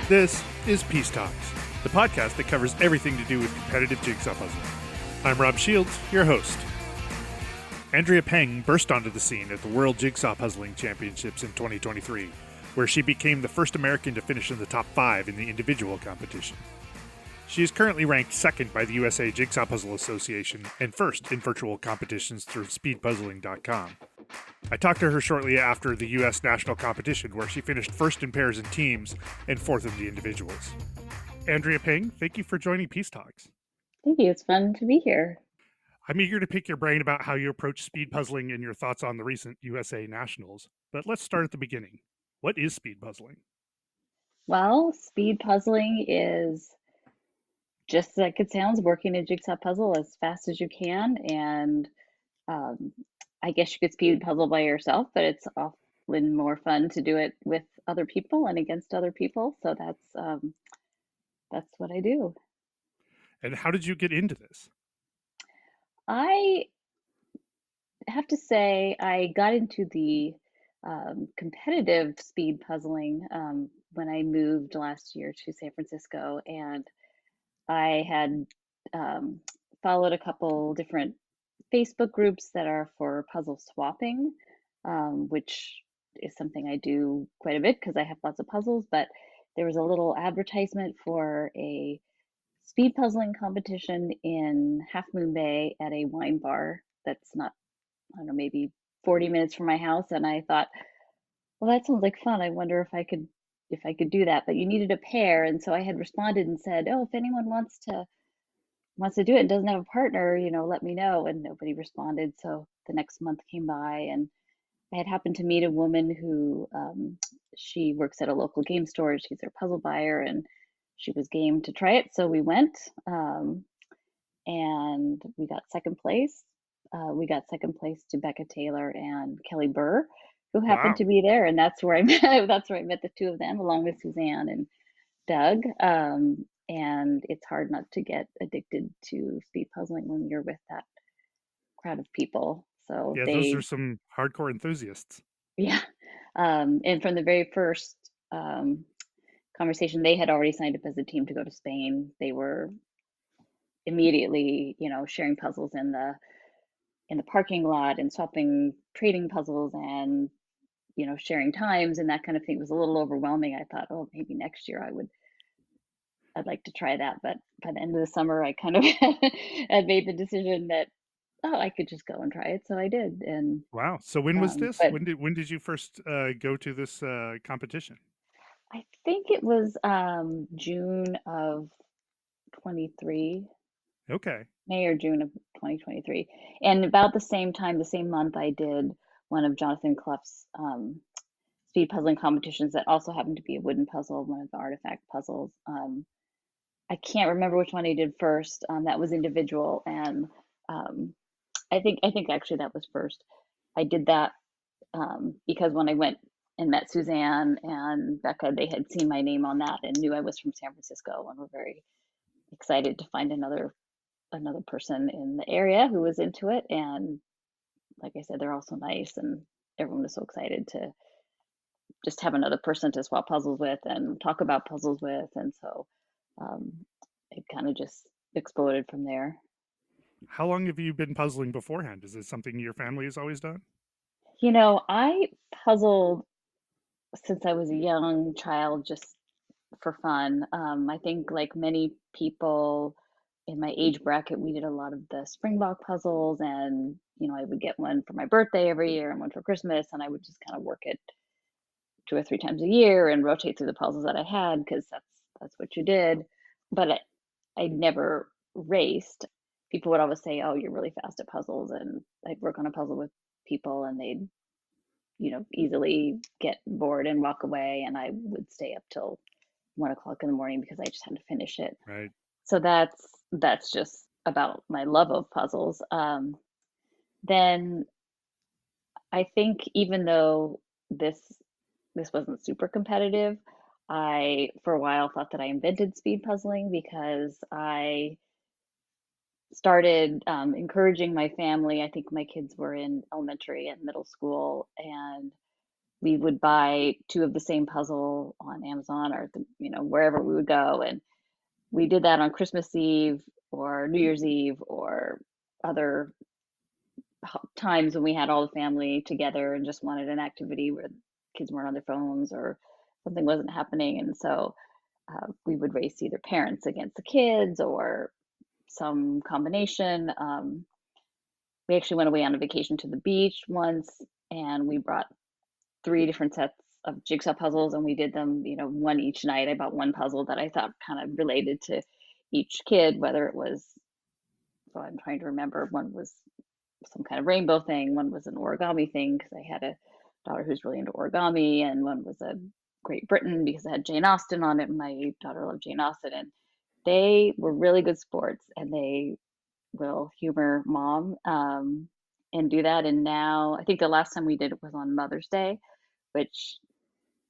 This is Peace Talks, the podcast that covers everything to do with competitive jigsaw puzzling. I'm Rob Shields, your host. Andrea Peng burst onto the scene at the World Jigsaw Puzzling Championships in 2023, where she became the first American to finish in the top 5 in the individual competition. She is currently ranked second by the USA Jigsaw Puzzle Association and first in virtual competitions through speedpuzzling.com. I talked to her shortly after the U.S. national competition, where she finished first in pairs and teams and fourth in the individuals. Andrea Peng, thank you for joining Peace Talks. Thank you. It's fun to be here. I'm eager to pick your brain about how you approach speed puzzling and your thoughts on the recent USA Nationals, but let's start at the beginning. What is speed puzzling? Well, speed puzzling is just like it sounds, working a jigsaw puzzle as fast as you can. And um, I guess you could speed puzzle by yourself, but it's often more fun to do it with other people and against other people. So that's what I do. And how did you get into this? I have to say I got into the competitive speed puzzling when I moved last year to San Francisco, and I had um, followed a couple different Facebook groups that are for puzzle swapping, which is something I do quite a bit because I have lots of puzzles. But there was a little advertisement for a speed puzzling competition in Half Moon Bay at a wine bar that's not, I don't know, maybe 40 minutes from my house. And I thought, well, that sounds like fun. I wonder if I could do that. But you needed a pair, and so I had responded and said, oh, if anyone wants to do it and doesn't have a partner, let me know. And nobody responded. So the next month came by, and I had happened to meet a woman who she works at a local game store. She's their puzzle buyer, and she was game to try it. So we went, and we got second place. We got second place to Becca Taylor and Kelly Burr, who happened Wow. to be there, and that's where I met. That's where I met the two of them, along with Suzanne and Doug. And it's hard not to get addicted to speed puzzling when you're with that crowd of people. So Yeah, those are some hardcore enthusiasts. yeah. And from the very first um, conversation, they had already signed up as a team to go to Spain. They were immediately, sharing puzzles in the parking lot and swapping trading puzzles and sharing times and that kind of thing. It was a little overwhelming. I thought, oh, maybe next year I'd like to try that. But by the end of the summer, I kind of had made the decision that, oh, I could just go and try it. So I did. And Wow. So when was this? but When did you first go to this competition? I think it was June of 23, Okay. May or June of 2023. And about the same time, the same month, I did one of Jonathan Clough's speed puzzling competitions that also happened to be a wooden puzzle, one of the artifact puzzles. I can't remember which one I did first. That was individual, and um, I think actually that was first. I did that because when I went and met Suzanne and Becca, they had seen my name on that and knew I was from San Francisco, and were very excited to find another person in the area who was into it. And like I said, they're all so nice, and everyone was so excited to just have another person to swap puzzles with and talk about puzzles with. And so um, it kind of just exploded from there. How long have you been puzzling beforehand? Is it something your family has always done? I puzzled since I was a young child, just for fun. I think, like many people in my age bracket, we did a lot of the Springbok puzzles, and I would get one for my birthday every year and one for Christmas, and I would just kind of work it 2 or 3 times a year and rotate through the puzzles that I had because that's what you did. But I never raced. People would always say, "Oh, you're really fast at puzzles," and I'd work on a puzzle with people, and they'd easily get bored and walk away, and I would stay up till 1 o'clock in the morning because I just had to finish it. Right. So that's just about my love of puzzles. Then I think even though this wasn't super competitive, I for a while thought that I invented speed puzzling because I started encouraging my family. I think my kids were in elementary and middle school, and we would buy two of the same puzzle on Amazon or wherever we would go, and we did that on Christmas Eve or New Year's Eve or other times when we had all the family together and just wanted an activity where kids weren't on their phones or something wasn't happening. And so we would race either parents against the kids or some combination. We actually went away on a vacation to the beach once, and we brought three different sets of jigsaw puzzles, and we did them, one each night. I bought one puzzle that I thought kind of related to each kid, whether it was, so I'm trying to remember, one was some kind of rainbow thing, one was an origami thing because I had a daughter who's really into origami, and one was a Great Britain because it had Jane Austen on it. My daughter loved Jane Austen, and they were really good sports, and they will humor mom and do that. And now I think the last time we did it was on Mother's Day, which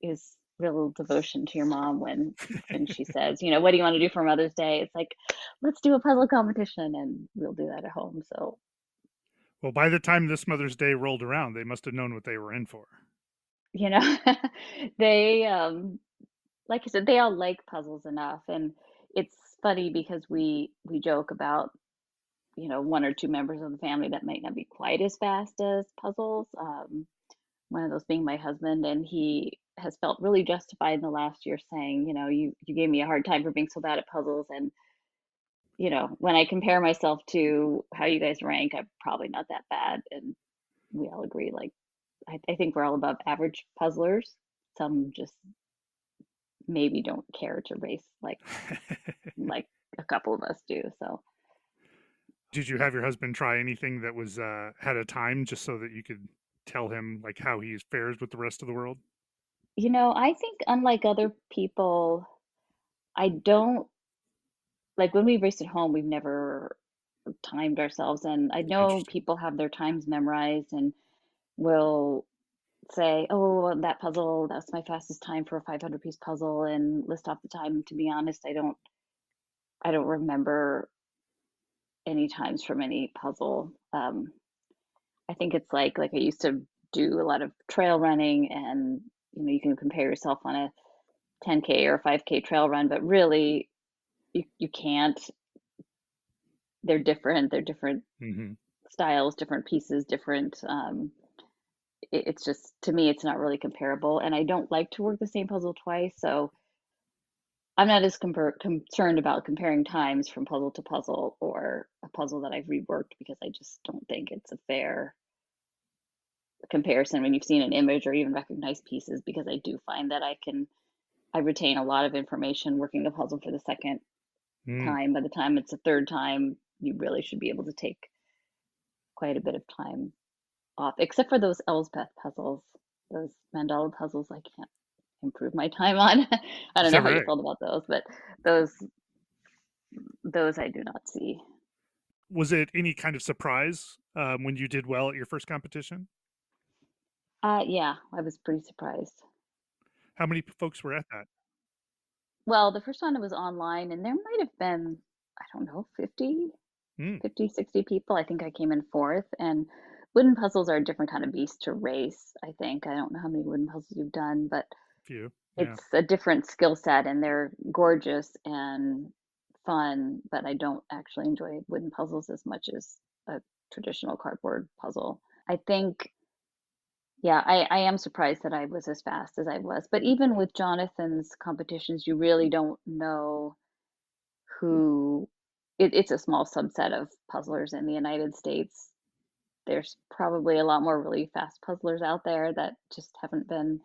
is real devotion to your mom when she says, what do you want to do for Mother's Day? It's like, let's do a puzzle competition, and we'll do that at home. So, Well, by the time this Mother's Day rolled around, they must have known what they were in for. you know, they like I said, they all like puzzles enough, and it's funny because we joke about one or two members of the family that might not be quite as fast as puzzles. One of those being my husband, and he has felt really justified in the last year saying, you gave me a hard time for being so bad at puzzles, and when I compare myself to how you guys rank, I'm probably not that bad, and we all agree. Like, I think we're all above average puzzlers. Some just maybe don't care to race like a couple of us do. So, Did you have your husband try anything that was had a time just so that you could tell him like how he fares with the rest of the world? I think unlike other people, I don't like when we raced at home, we've never timed ourselves. And I know Interesting. people have their times memorized and will say, oh, that puzzle, that's my fastest time for a 500-piece puzzle, and list off the time. To be honest, I don't remember any times from any puzzle. I think it's like I used to do a lot of trail running, and you can compare yourself on a 10K or a 5K trail run, but really you can't. They're different Hmm. styles, different pieces, different. It's just, to me, it's not really comparable, and I don't like to work the same puzzle twice, so I'm not as concerned about comparing times from puzzle to puzzle or a puzzle that I've reworked, because I just don't think it's a fair comparison when you've seen an image or even recognized pieces, because I do find that I retain a lot of information working a puzzle for the second Mm. time. By the time it's a third time, you really should be able to take quite a bit of time off, except for those Elsbeth puzzles, those mandala puzzles. I can't improve my time on. I Is don't know that how you right? felt about those, but those those I do not see. Was it any kind of surprise when you did well at your first competition? Yeah, I was pretty surprised. How many folks were at that? Well, the first one was online, and there might have been, I don't know, Mm. 60 people. I think I came in fourth. And wooden puzzles are a different kind of beast to race, I think. I don't know how many wooden puzzles you've done, but Few. Yeah, it's a different skill set, and they're gorgeous and fun, but I don't actually enjoy wooden puzzles as much as a traditional cardboard puzzle. I think, yeah, I am surprised that I was as fast as I was. But even with Jonathan's competitions, you really don't know who, it's a small subset of puzzlers in the United States. There's probably a lot more really fast puzzlers out there that just haven't been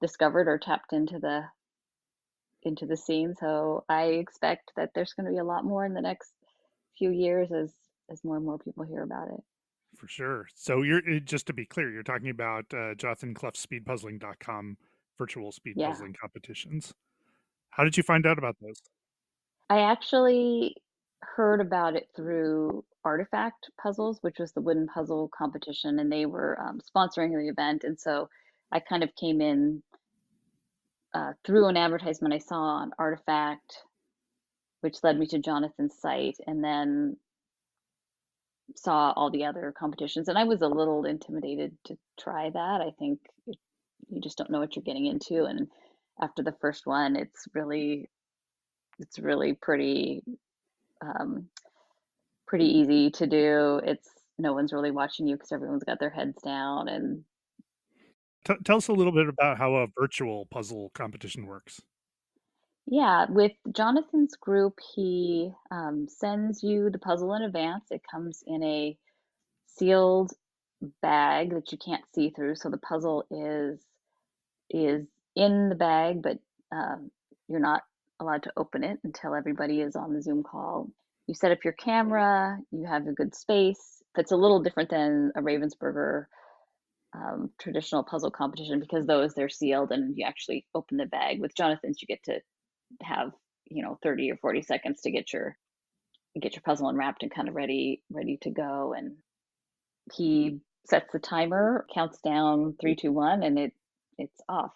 discovered or tapped into the scene. So I expect that there's going to be a lot more in the next few years as more and more people hear about it. for sure. So you're just to be clear, you're talking about Jonathan Clough's speedpuzzling.com virtual speed Yeah. puzzling competitions. How did you find out about those? I actually heard about it through Artifact Puzzles, which was the wooden puzzle competition, and they were sponsoring the event. And so I kind of came in through an advertisement I saw on Artifact, which led me to Jonathan's site, and then saw all the other competitions. And I was a little intimidated to try that. I think you just don't know what you're getting into. And after the first one, it's really um, pretty easy to do. It's no one's really watching you because everyone's got their heads down. And Tell us a little bit about how a virtual puzzle competition works. yeah, with Jonathan's group, he sends you the puzzle in advance. It comes in a sealed bag that you can't see through. So the puzzle is in the bag, but you're not allowed to open it until everybody is on the Zoom call. You set up your camera, you have a good space. That's a little different than a Ravensburger traditional puzzle competition because those they're sealed and you actually open the bag. With Jonathan's, you get to have 30 or 40 seconds to get your puzzle unwrapped and kind of ready to go. And he sets the timer, counts down 3, 2, 1, and it's off.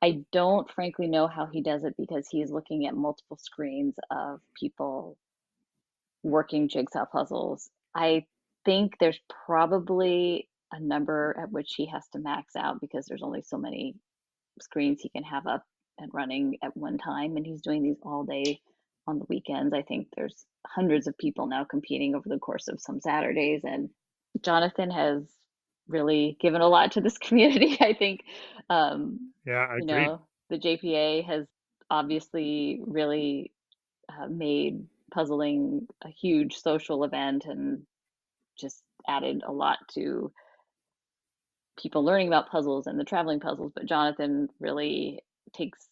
I don't frankly know how he does it because he's looking at multiple screens of people working jigsaw puzzles. I think there's probably a number at which he has to max out because there's only so many screens he can have up and running at one time, and he's doing these all day on the weekends. I think there's hundreds of people now competing over the course of some Saturdays, and Jonathan has really given a lot to this community. I think, Yeah, I agree. the JPA has obviously really made puzzling a huge social event and just added a lot to people learning about puzzles and the traveling puzzles. But Jonathan really takes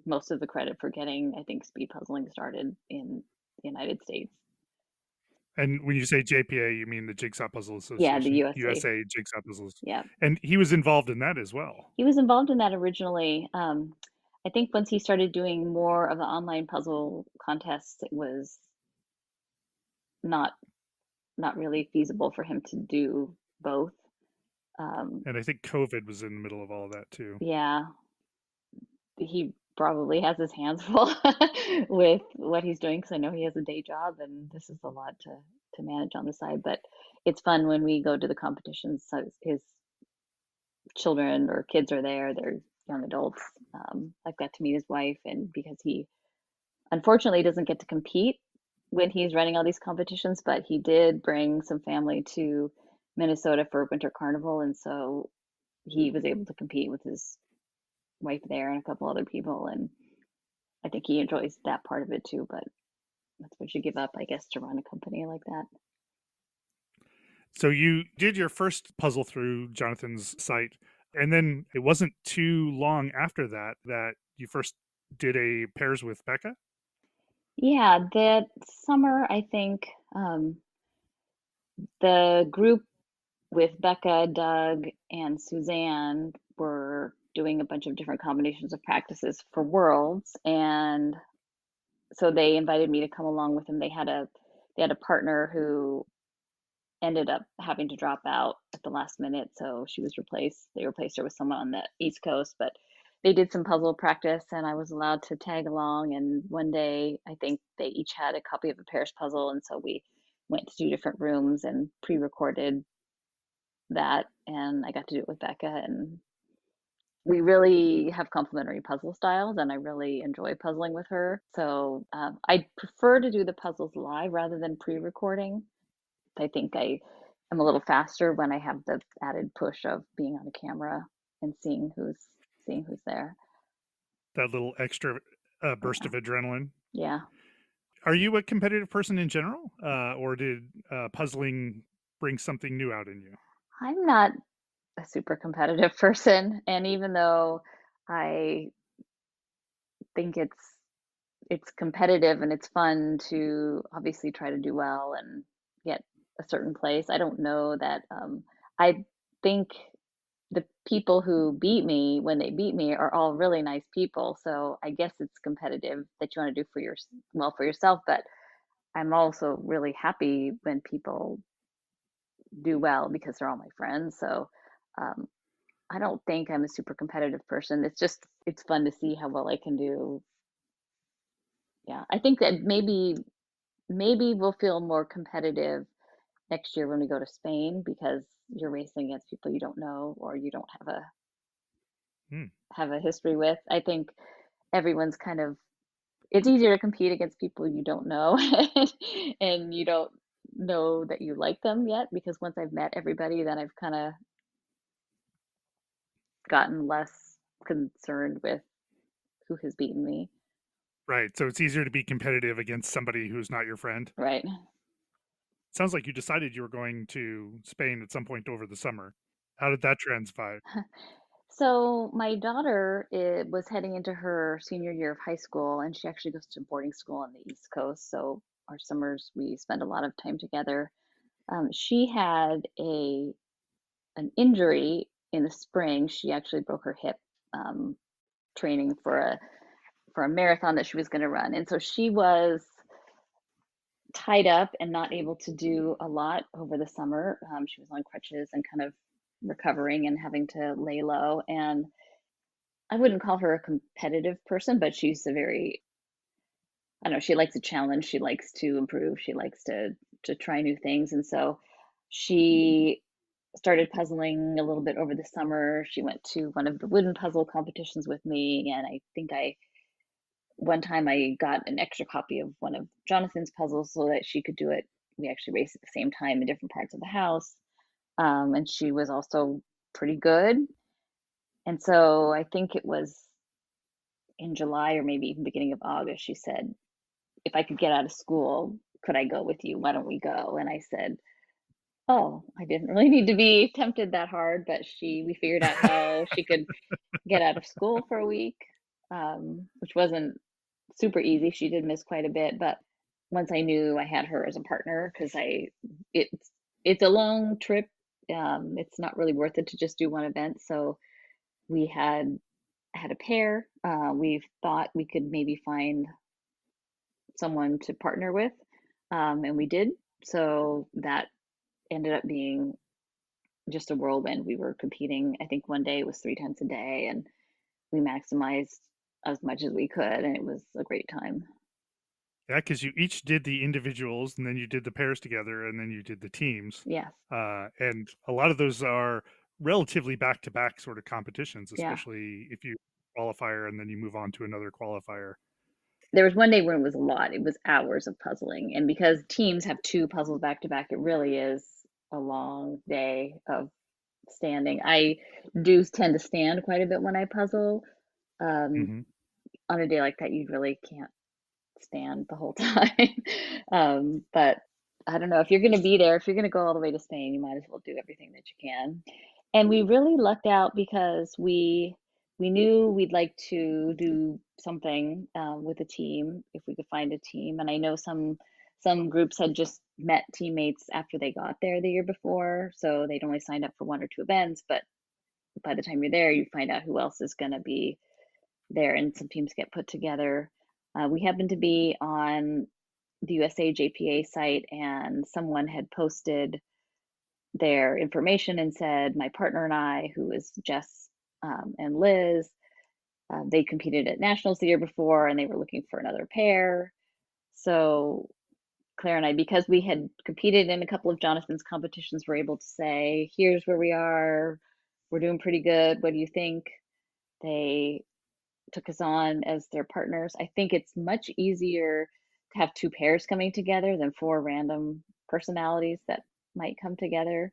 most of the credit for getting, I think, speed puzzling started in the United States. And when you say JPA, you mean the Jigsaw Puzzle Yeah, the Association, USA. USA Jigsaw Puzzles. Yeah. And he was involved in that as well. He was involved in that originally. I think once he started doing more of the online puzzle contests, it was not not really feasible for him to do both. Um, And I think COVID was in the middle of all of that too. yeah, he probably has his hands full with what he's doing because I know he has a day job and this is a lot to manage on the side. But it's fun when we go to the competitions. So his children or kids are there; they're young adults. I've got to meet his wife, and because he unfortunately doesn't get to compete when he's running all these competitions, but he did bring some family to Minnesota for Winter Carnival, and so he was able to compete with his wife there and a couple other people, and I think he enjoys that part of it too. But that's what you give up, I guess, to run a company like that. So you did your first puzzle through Jonathan's site, and then it wasn't too long after that that you first did a pairs with Becca. Yeah, that summer, I think the group with Becca, Doug, and Suzanne were doing a bunch of different combinations of practices for Worlds, and so they invited me to come along with them. They had a partner who ended up having to drop out at the last minute, so they replaced her with someone on the East Coast, but they did some puzzle practice and I was allowed to tag along. And one day I think they each had a copy of a Paris puzzle, and so we went to 2 different rooms and pre-recorded that, and I got to do it with Becca, and we really have complementary puzzle styles and I really enjoy puzzling with her. So I prefer to do the puzzles live rather than pre-recording. I think I am a little faster when I have the added push of being on a camera and seeing who's there. That little extra burst Yeah. of adrenaline. Yeah. Are you a competitive person in general, or did puzzling bring something new out in you? I'm not a super competitive person, and even though I think it's competitive and it's fun to obviously try to do well and get a certain place, I don't know that I think the people who beat me when they beat me are all really nice people. So I guess it's competitive that you want to do for yourself. But I'm also really happy when people do well because they're all my friends. So um, I don't think I'm a super competitive person. It's fun to see how well I can do. Yeah, I think that maybe we'll feel more competitive next year when we go to Spain because you're racing against people you don't know or you don't have Hmm. have a history with. I think everyone's kind of, it's easier to compete against people you don't know and you don't know that you like them yet, because once I've met everybody, then I've kind of gotten less concerned with who has beaten me. Right. So it's easier to be competitive against somebody who's not your friend. Right. Sounds like you decided you were going to Spain at some point over the summer. How did that transpire? So my daughter was heading into her senior year of high school, and she actually goes to boarding school on the East Coast. So our summers we spend a lot of time together. She had a an injury in the spring. She actually broke her hip um, training for a marathon that she was going to run, and so she was tied up and not able to do a lot over the summer. She was on crutches and kind of recovering and having to lay low. And I wouldn't call her a competitive person, but she's a very, I don't know, she likes a challenge. She likes to improve. She likes to try new things. And so she started puzzling a little bit over the summer. She went to one of the wooden puzzle competitions with me, and I think I one time I got an extra copy of one of Jonathan's puzzles so that she could do it. We actually raced at the same time in different parts of the house. And she was also pretty good. And so I think it was in July or maybe even beginning of August, she said, if I could get out of school, could I go with you? Why don't we go? And I said, oh, I didn't really need to be tempted that hard, but we figured out how she could get out of school for a week, which wasn't super easy. She did miss quite a bit, but once I knew I had her as a partner, because it's a long trip. It's not really worth it to just do one event. So we had a pair. We thought we could maybe find someone to partner with, and we did. So that ended up being just a whirlwind. We were competing. I think one day it was 3 times a day, and we maximized as much as we could, and it was a great time. Yeah, because you each did the individuals, and then you did the pairs together, and then you did the teams. Yes. And a lot of those are relatively back-to-back sort of competitions, Yeah. especially if you qualifier and then you move on to another qualifier. There was one day when it was a lot. It was hours of puzzling. And because teams have two puzzles back to back, it really is a long day of standing. I do tend to stand quite a bit when I puzzle. Um, Hmm. on a day like that, you really can't stand the whole time. But I don't know, if you're going to be there, if you're going to go all the way to Spain, you might as well do everything that you can. And we really lucked out because we knew we'd like to do something with a team if we could find a team. And I know some groups had just met teammates after they got there the year before, so they'd only signed up for 1 or 2 events. But by the time you're there, you find out who else is going to be there, and some teams get put together. We happened to be on the USA JPA site, and someone had posted their information and said, my partner and I, who is Jess and Liz, they competed at nationals the year before and they were looking for another pair. So Claire and I, because we had competed in a couple of Jonathan's competitions, were able to say, here's where we are. We're doing pretty good. What do you think? They took us on as their partners. I think it's much easier to have two pairs coming together than four random personalities that might come together.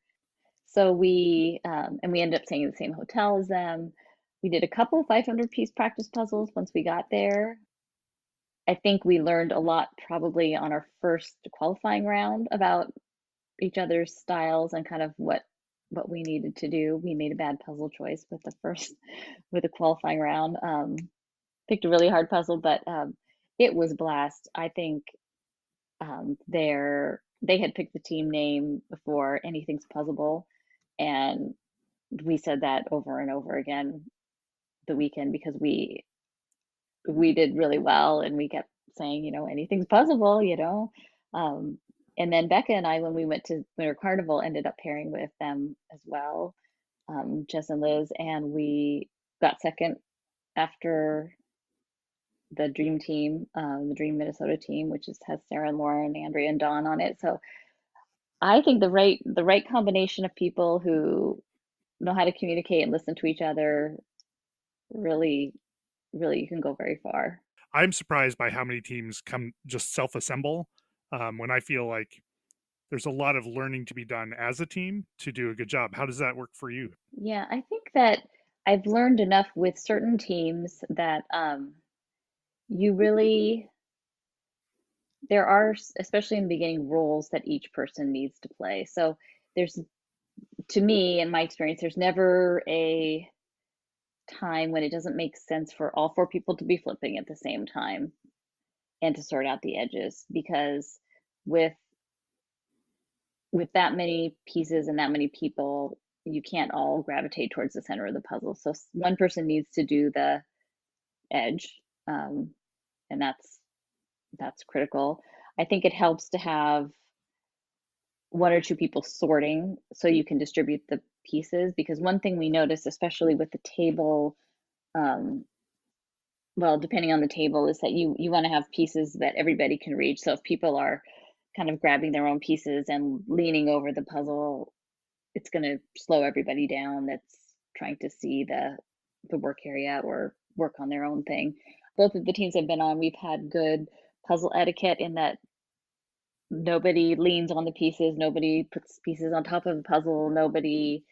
So we ended up staying in the same hotel as them. We did a couple 500-piece practice puzzles once we got there. I think we learned a lot probably on our first qualifying round about each other's styles and kind of what we needed to do. We made a bad puzzle choice with the qualifying round. Picked a really hard puzzle, but it was a blast. I think they had picked the team name before anything's puzzleable, and we said that over and over again the weekend because we did really well, and we kept saying, anything's puzzleable, Um, and then Becca and I, when we went to Winter Carnival, ended up pairing with them as well, Jess and Liz, and we got second after the Dream Team, the Dream Minnesota team, which has Sarah and Lauren, Andrea and Dawn on it. So I think the right combination of people who know how to communicate and listen to each other really, really, you can go very far. I'm surprised by how many teams come just self-assemble when I feel like there's a lot of learning to be done as a team to do a good job. How does that work for you? Yeah, I think that I've learned enough with certain teams that you really, there are, especially in the beginning, roles that each person needs to play. So there's, to me, in my experience, there's never a time when it doesn't make sense for all four people to be flipping at the same time and to sort out the edges, because with with that many pieces and that many people, you can't all gravitate towards the center of the puzzle. So one person needs to do the edge, um, and that's critical. I think it helps to have one or two people sorting so you can distribute the pieces, because one thing we notice, especially with the table, um, well, depending on the table, is that you want to have pieces that everybody can reach. So if people are kind of grabbing their own pieces and leaning over the puzzle, it's going to slow everybody down that's trying to see the work area or work on their own thing. Both of the teams I've been on, we've had good puzzle etiquette in that nobody leans on the pieces, nobody puts pieces on top of the puzzle, nobody,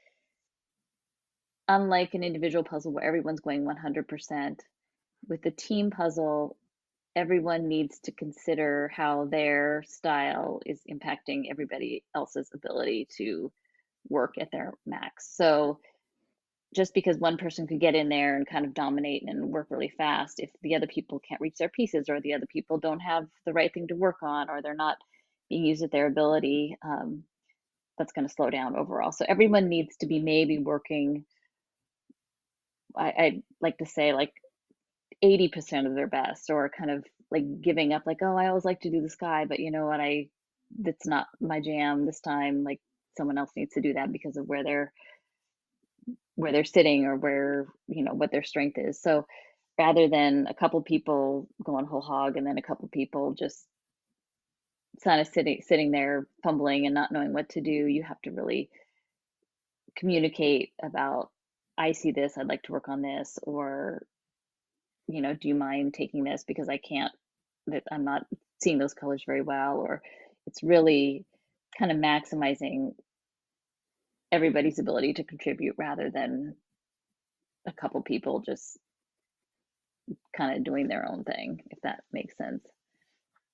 unlike an individual puzzle where everyone's going 100%, with the team puzzle, everyone needs to consider how their style is impacting everybody else's ability to work at their max. So just because one person could get in there and kind of dominate and work really fast, if the other people can't reach their pieces, or the other people don't have the right thing to work on, or they're not being used at their ability, that's going to slow down overall. So everyone needs to be maybe working, I like to say, like 80% of their best, or kind of like giving up, like, oh, I always like to do the sky, but you know what, that's not my jam this time. Like someone else needs to do that because of where they're sitting, or where, what their strength is. So rather than a couple people going whole hog and then a couple people just kind of sitting there fumbling and not knowing what to do, you have to really communicate about, I see this, I'd like to work on this, or do you mind taking this because I can't, that I'm not seeing those colors very well. Or it's really kind of maximizing everybody's ability to contribute rather than a couple people just kind of doing their own thing, if that makes sense.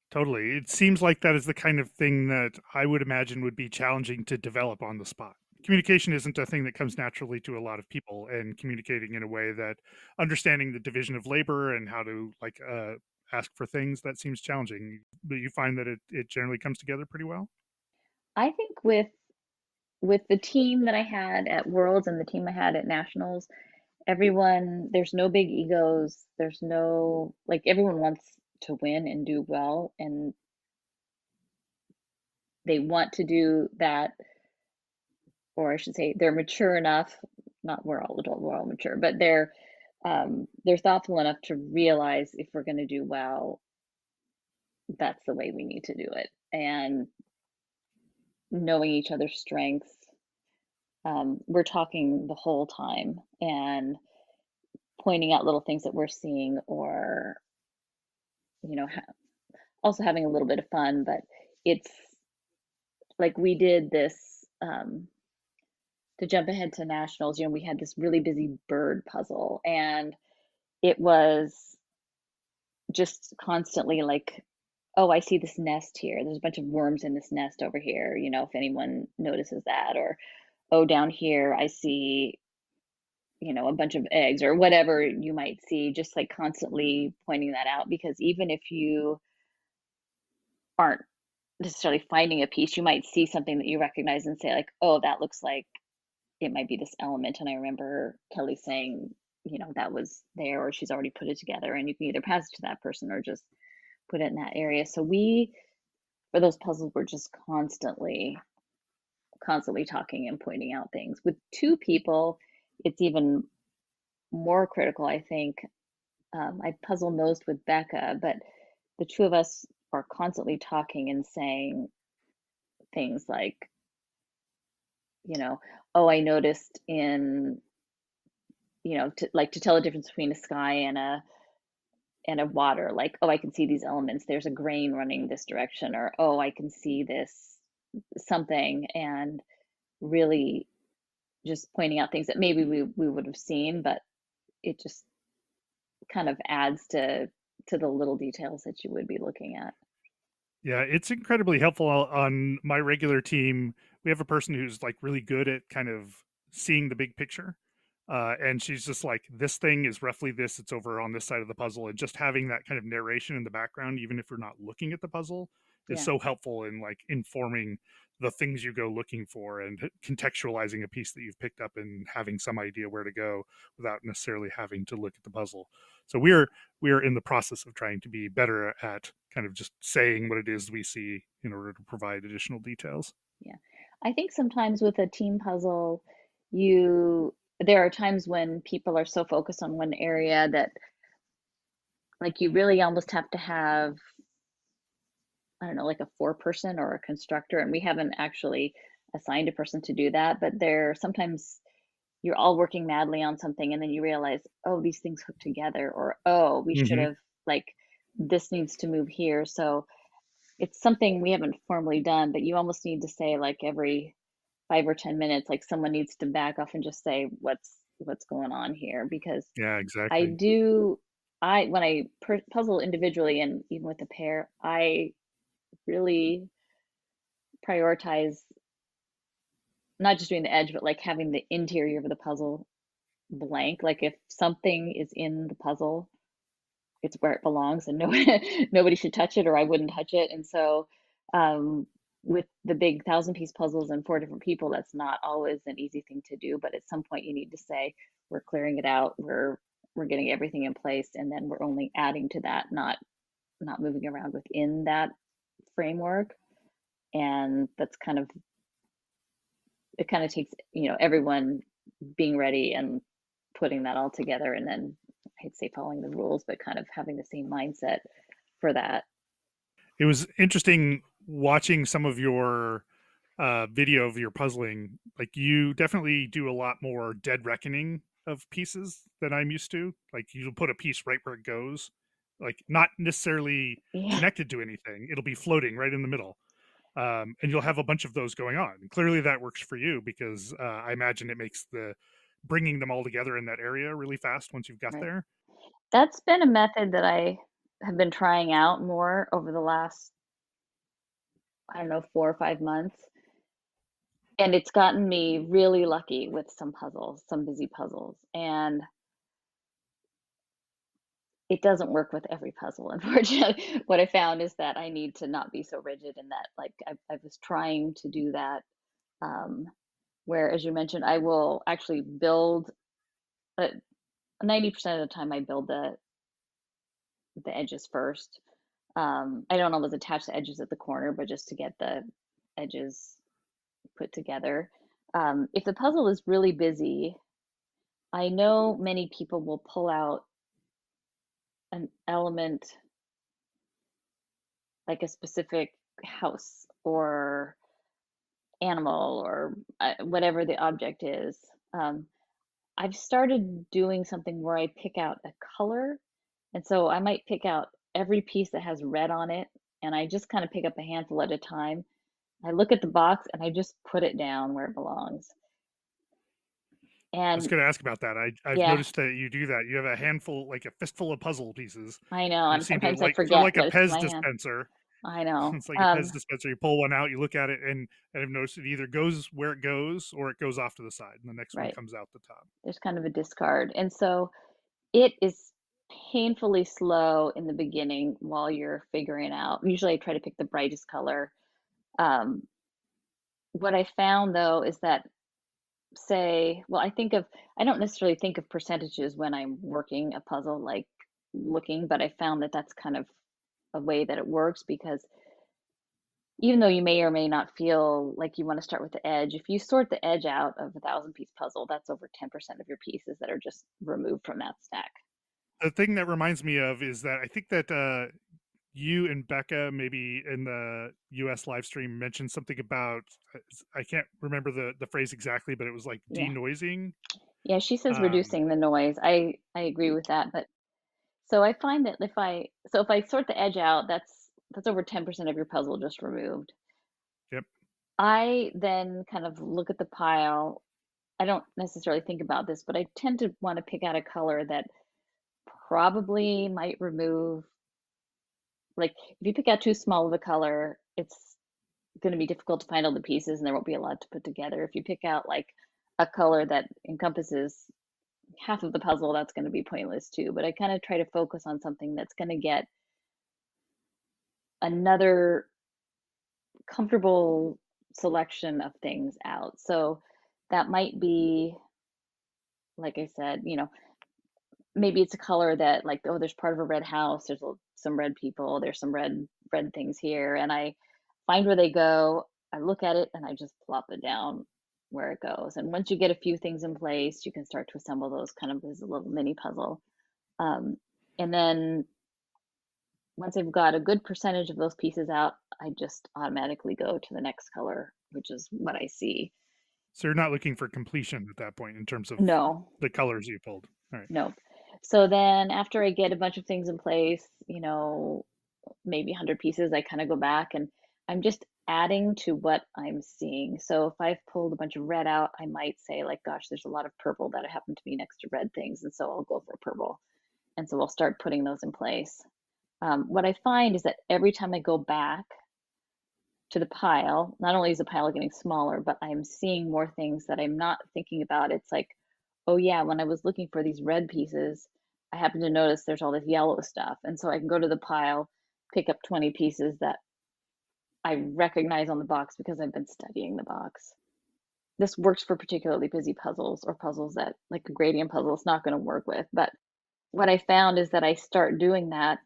Totally. It seems like that is the kind of thing that I would imagine would be challenging to develop on the spot. Communication isn't a thing that comes naturally to a lot of people, and communicating in a way that understanding the division of labor and how to ask for things, that seems challenging. But you find that it generally comes together pretty well. I think with the team that I had at Worlds and the team I had at Nationals, everyone, there's no big egos. There's no, like, everyone wants to win and do well, and they want to do that, or I should say they're mature enough, not we're all adult, we're all mature, but they're thoughtful enough to realize if we're going to do well, that's the way we need to do it. And knowing each other's strengths, we're talking the whole time and pointing out little things that we're seeing, or also having a little bit of fun. But it's like we did this, to jump ahead to nationals, we had this really busy bird puzzle, and it was just constantly like, oh, I see this nest here, there's a bunch of worms in this nest over here, if anyone notices that. Or, oh, down here I see, a bunch of eggs, or whatever you might see, just like constantly pointing that out. Because even if you aren't necessarily finding a piece, you might see something that you recognize and say, like, oh, that looks like it might be this element. And I remember Kelly saying, that was there, or she's already put it together, and you can either pass it to that person or just put it in that area. So we, for those puzzles, we're just constantly talking and pointing out things. With two people, it's even more critical, I think. I puzzle nosed with Becca, but the two of us are constantly talking and saying things like, oh, I noticed in to tell the difference between a sky and a water, like, oh, I can see these elements, there's a grain running this direction, or oh, I can see this something, and really just pointing out things that maybe we would have seen, but it just kind of adds to the little details that you would be looking at. Yeah, it's incredibly helpful on my regular team. We have a person who's like really good at kind of seeing the big picture. And she's just like, this thing is roughly this, it's over on this side of the puzzle. And just having that kind of narration in the background, even if you're not looking at the puzzle, is Yeah, so helpful in like informing the things you go looking for and contextualizing a piece that you've picked up and having some idea where to go without necessarily having to look at the puzzle. So we're in the process of trying to be better at kind of just saying what it is we see in order to provide additional details. yeah. I think sometimes with a team puzzle, you there are times when people are so focused on one area that, like, you really almost have to have, I don't know, like a four-person or a constructor, and we haven't actually assigned a person to do that, but there sometimes you're all working madly on something and then you realize, oh, these things hook together, or oh, we should Hmm. have, like, this needs to move here. So it's something we haven't formally done, but you almost need to say, like, every 5 or 10 minutes, like, someone needs to back off and just say what's going on here, because Yeah, I exactly. do I when I puzzle individually and even with a pair, I really prioritize not just doing the edge, but like having the interior of the puzzle blank. Like, if something is in the puzzle, it's where it belongs, and nobody should touch it, or I wouldn't touch it. And so, um, with the big 1,000 piece puzzles and four different people, that's not always an easy thing to do. But at some point, you need to say, we're clearing it out, we're getting everything in place, and then we're only adding to that, not moving around within that framework. And that's kind of it kind of takes, everyone being ready and putting that all together, and then I'd say following the rules, but kind of having the same mindset for that. It was interesting watching some of your video of your puzzling. Like you definitely do a lot more dead reckoning of pieces than I'm used to. Like you'll put a piece right where it goes, like not necessarily Yeah, connected to anything. It'll be floating right in the middle. And you'll have a bunch of those going on. And clearly that works for you because I imagine it makes the bringing them all together in that area really fast once you've got right. there. That's been a method that I have been trying out more over the last, I don't know, 4 or 5 months. And it's gotten me really lucky with some puzzles, some busy puzzles. And it doesn't work with every puzzle, unfortunately. What I found is that I need to not be so rigid, and that, like, I was trying to do that, um, where, as you mentioned, I will actually build, uh, 90% of the time I build the edges first. I don't always attach the edges at the corner, but just to get the edges put together. If the puzzle is really busy, I know many people will pull out an element, like a specific house or animal, or whatever the object is. Um, I've started doing something where I pick out a color. And so I might pick out every piece that has red on it, and I just kind of pick up a handful at a time. I look at the box and I just put it down where it belongs. I was And going to ask about that. I've yeah, noticed that you do that. You have a handful, like a fistful of puzzle pieces. I know. You And seem to sometimes I like for forget like a that it's in Pez my hand. dispenser. I know. It's like a Pez dispenser. You pull one out, you look at it, and I've noticed it either goes where it goes or it goes off to the side, and the next one Right. comes out the top. There's kind of a discard. And so it is painfully slow in the beginning while you're figuring out. Usually I try to pick the brightest color. Um, what I found though is that, say, well, I don't necessarily think of percentages when I'm working a puzzle, like looking, but I found that that's kind of a way that it works, because even though you may or may not feel like you want to start with the edge, if you sort the edge out of a 1,000 piece puzzle, that's over 10% of your pieces that are just removed from that stack. The thing that reminds me of is that I think that you and Becca, maybe in the US live stream, mentioned something about I can't remember the phrase exactly, but it was like Yeah. denoising. Yeah, she says Um, reducing the noise. I agree with that, but so I find that if I sort the edge out, that's over 10% of your puzzle just removed. yep. I then kind of look at the pile. I don't necessarily think about this, but I tend to want to pick out a color that probably might remove, like, if you pick out too small of a color, it's going to be difficult to find all the pieces and there won't be a lot to put together. If you pick out like a color that encompasses half of the puzzle, that's going to be pointless too. But I kind of try to focus on something that's going to get another comfortable selection of things out. So that might be, like I said, maybe it's a color that, like, oh, there's part of a red house, there's some red people, there's some red things here, and I find where they go, I look at it, and I just plop it down where it goes. And once you get a few things in place, you can start to assemble those kind of as a little mini puzzle. Um, and then once I've got a good percentage of those pieces out, I just automatically go to the next color, which is what I see. So you're not looking for completion at that point in terms of No, the colors you pulled. All right. no. So then after I get a bunch of things in place, maybe 100 pieces, I kind of go back and I'm just adding to what I'm seeing. So if I've pulled a bunch of red out, I might say, like, gosh, there's a lot of purple that happen to be next to red things. And so I'll go for purple. And so I'll start putting those in place. What I find is that every time I go back to the pile, not only is the pile getting smaller, but I'm seeing more things that I'm not thinking about. It's like, oh yeah, when I was looking for these red pieces, I happened to notice there's all this yellow stuff. And so I can go to the pile, pick up 20 pieces that I recognize on the box because I've been studying the box. This works for particularly busy puzzles or puzzles that, like a gradient puzzle, it's not going to work with. But what I found is that I start doing that.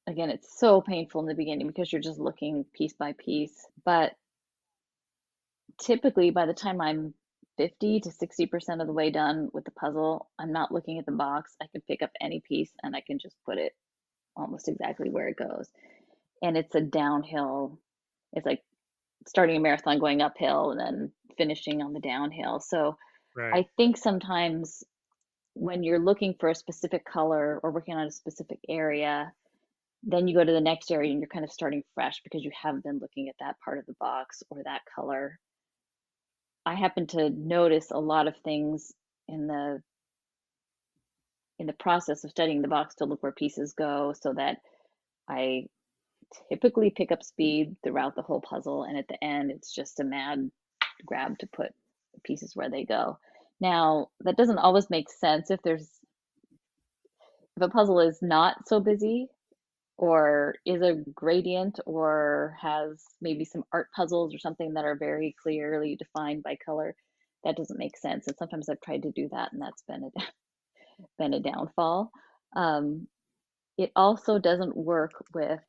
Again, it's so painful in the beginning because you're just looking piece by piece. But typically, by the time I'm 50 to 60% of the way done with the puzzle, I'm not looking at the box. I can pick up any piece and I can just put it almost exactly where it goes. And it's a downhill, it's like starting a marathon going uphill and then finishing on the downhill. So Right. I think sometimes when you're looking for a specific color or working on a specific area, then you go to the next area and you're kind of starting fresh because you have been looking at that part of the box or that color. I happen to notice a lot of things in the process of studying the box to look where pieces go, so that I typically pick up speed throughout the whole puzzle, and at the end it's just a mad grab to put pieces where they go. Now, that doesn't always make sense if a puzzle is not so busy or is a gradient or has maybe some art puzzles or something that are very clearly defined by color. That doesn't make sense. And sometimes I've tried to do that and that's been a downfall. Um, it also doesn't work with,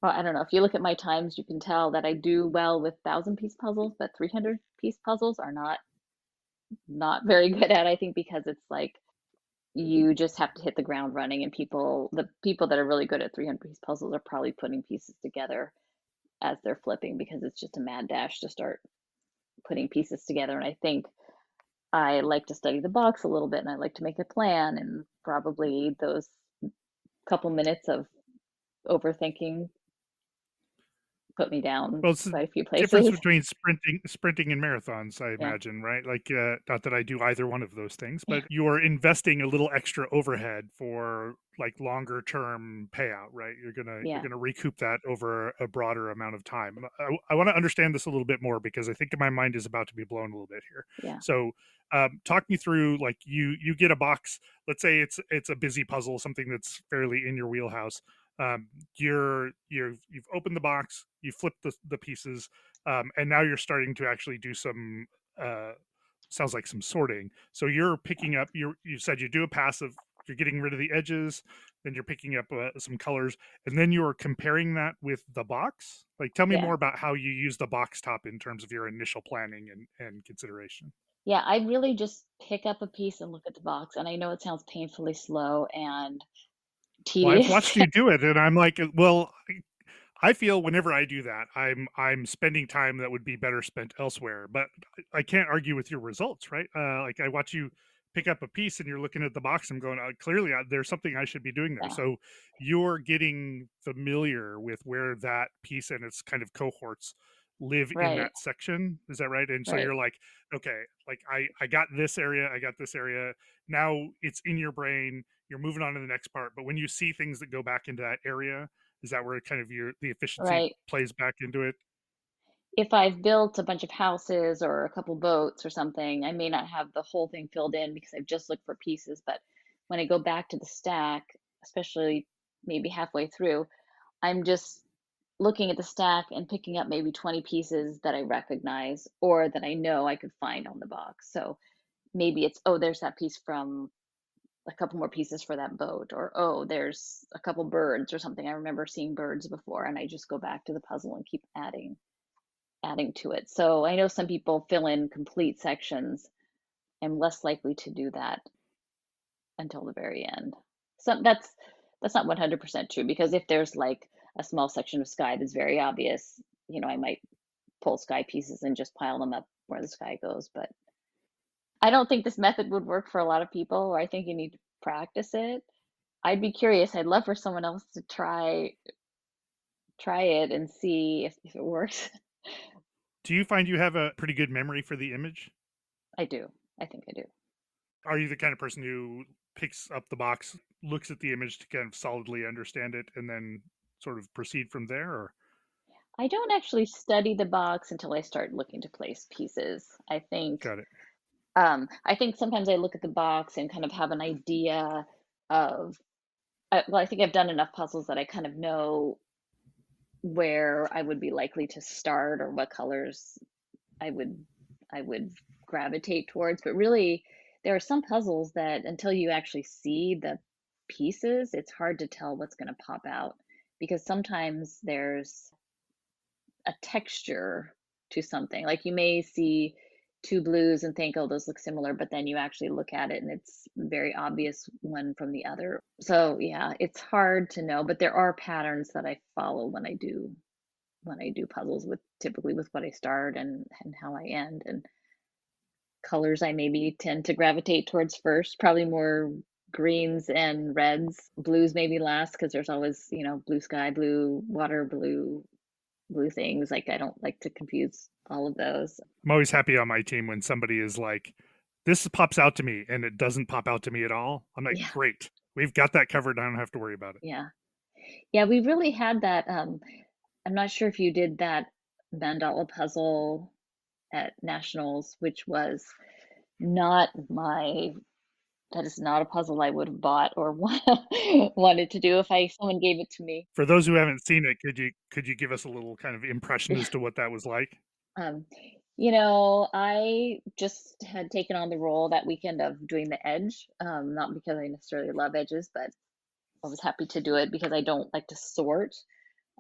well, I don't know, if you look at my times, you can tell that I do well with 1,000 piece puzzles, but 300 piece puzzles are not very good at, I think, because it's like you just have to hit the ground running, and the people that are really good at 300 piece puzzles are probably putting pieces together as they're flipping because it's just a mad dash to start putting pieces together. And I think I like to study the box a little bit and I like to make a plan, and probably those couple minutes of overthinking put me down Well, it's the quite a few difference places. between sprinting and marathons, I Yeah. imagine, right? Like, not that I do either one of those things, Yeah. but you're investing a little extra overhead for like longer term payout, right? You're Yeah. gonna recoup that over a broader amount of time. I want to understand this a little bit more because I think my mind is about to be blown a little bit here. Yeah. So, talk me through, like, you get a box. Let's say it's a busy puzzle, something that's fairly in your wheelhouse. um, you've opened the box, you flip the pieces, and now you're starting to actually do some, uh, sounds like some sorting. So you're picking up, you said you do a passive, you're getting rid of the edges, then you're picking up some colors, and then you're comparing that with the box. Like, tell me Yeah. more about how you use the box top in terms of your initial planning and consideration. Yeah. I really just pick up a piece and look at the box. And I know it sounds painfully slow and Well, I've tedious. watched you do it, and I'm like, well, I feel whenever I do that, I'm spending time that would be better spent elsewhere. But I can't argue with your results, right? Like I watch you pick up a piece and you're looking at the box. I'm going, clearly there's something I should be doing there. Yeah, So you're getting familiar with where that piece and its kind of cohorts live in right, that section. Is that right? And so right. you're like, okay, like I got this area, I got this area. Now it's in your brain. You're moving on to the next part. But when you see things that go back into that area, is that where kind of the efficiency Right. plays back into it? If I've built a bunch of houses or a couple boats or something, I may not have the whole thing filled in because I've just looked for pieces. But when I go back to the stack, especially maybe halfway through, I'm just looking at the stack and picking up maybe 20 pieces that I recognize or that I know I could find on the box. So maybe it's, oh, there's that piece from a couple more pieces for that boat, or oh, there's a couple birds or something. I remember seeing birds before, and I just go back to the puzzle and keep adding to it. So I know some people fill in complete sections. I'm less likely to do that until the very end. So that's not 100% true because if there's like a small section of sky that's very obvious, I might pull sky pieces and just pile them up where the sky goes. But I don't think this method would work for a lot of people, or I think you need to practice it. I'd be curious. I'd love for someone else to try it and see if it works. Do you find you have a pretty good memory for the image? I do. I think I do. Are you the kind of person who picks up the box, looks at the image to kind of solidly understand it, and then sort of proceed from there? Or I don't actually study the box until I start looking to place pieces. got it? I think sometimes I look at the box and kind of have an idea of, well, I think I've done enough puzzles that I kind of know where I would be likely to start or what colors I would I would gravitate towards. But really, there are some puzzles that until you actually see the pieces, it's hard to tell what's going to pop out because sometimes there's a texture to something. Like you may see two blues and think, oh, those look similar, but then you actually look at it and it's very obvious one from the other. So yeah, it's hard to know, but there are patterns that I follow when I do puzzles with typically with what I start and how I end and colors I maybe tend to gravitate towards first, probably more greens and reds, blues maybe last because there's always, blue sky, blue water, blue things. Like I don't like to confuse all of those. I'm always happy on my team when somebody is like, "This pops out to me," and it doesn't pop out to me at all. I'm like, Yeah, "Great, we've got that covered. I don't have to worry about it." yeah. Yeah, we really had that. I'm not sure if you did that mandala puzzle at nationals, which was not my that is not a puzzle I would have bought or wanted to do if I someone gave it to me. For those who haven't seen it, could you give us a little kind of impression as to what that was like? Um, I just had taken on the role that weekend of doing the edge, not because I necessarily love edges, but I was happy to do it because I don't like to sort.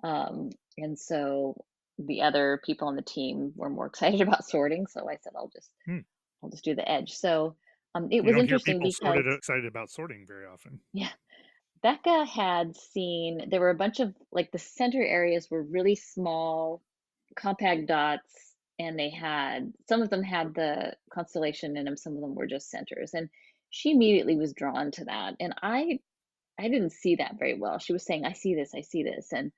And so the other people on the team were more excited about sorting, so I said Hmm. I'll just do the edge. So it You was don't hear interesting people because sorted excited about sorting very often. yeah, Becca had seen there were a bunch of like the center areas were really small compact dots, and they had some of them had the constellation in them, some of them were just centers, and she immediately was drawn to that. And I didn't see that very well. She was saying, I see this," and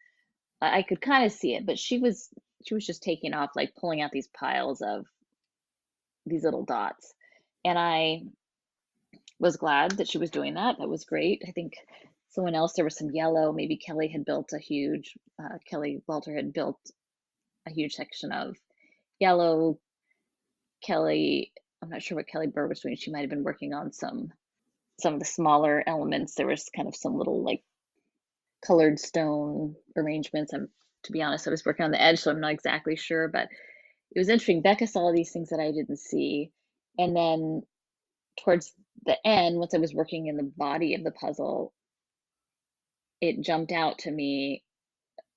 I could kind of see it, but she was just taking off, like pulling out these piles of these little dots, and I was glad that she was doing that. That was great. I think someone else there was some yellow. Maybe Kelly Walter had built a huge section of yellow. Kelly, I'm not sure what Kelly Burr was doing. She might have been working on some of the smaller elements. There was kind of some little like colored stone arrangements. To be honest, I was working on the edge, so I'm not exactly sure, but it was interesting. Becca saw these things that I didn't see. And then towards the end, once I was working in the body of the puzzle, it jumped out to me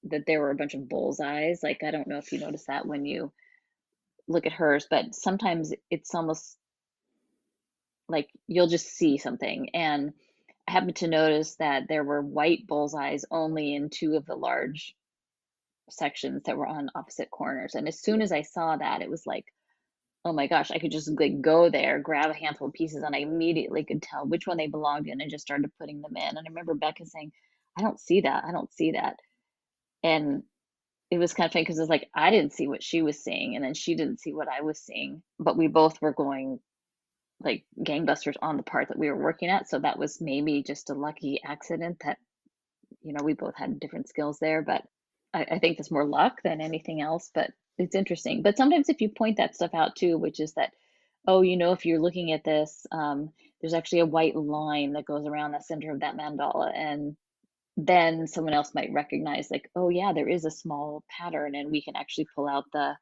that there were a bunch of bullseyes. Like I don't know if you notice that when you look at hers, but sometimes it's almost like you'll just see something. And I happened to notice that there were white bullseyes only in two of the large sections that were on opposite corners. And as soon as I saw that, it was like, oh my gosh, I could just like go there, grab a handful of pieces, and I immediately could tell which one they belonged in and just started putting them in. And I remember Becca saying, I don't see that. I don't see that. And it was kind of funny because it's like I didn't see what she was seeing, and then she didn't see what I was seeing. But we both were going like gangbusters on the part that we were working at. So that was maybe just a lucky accident that, we both had different skills there. But I think it's more luck than anything else. But it's interesting. But sometimes if you point that stuff out too, which is that, oh, if you're looking at this, there's actually a white line that goes around the center of that mandala. And then someone else might recognize, like, oh, yeah, there is a small pattern, and we can actually pull out the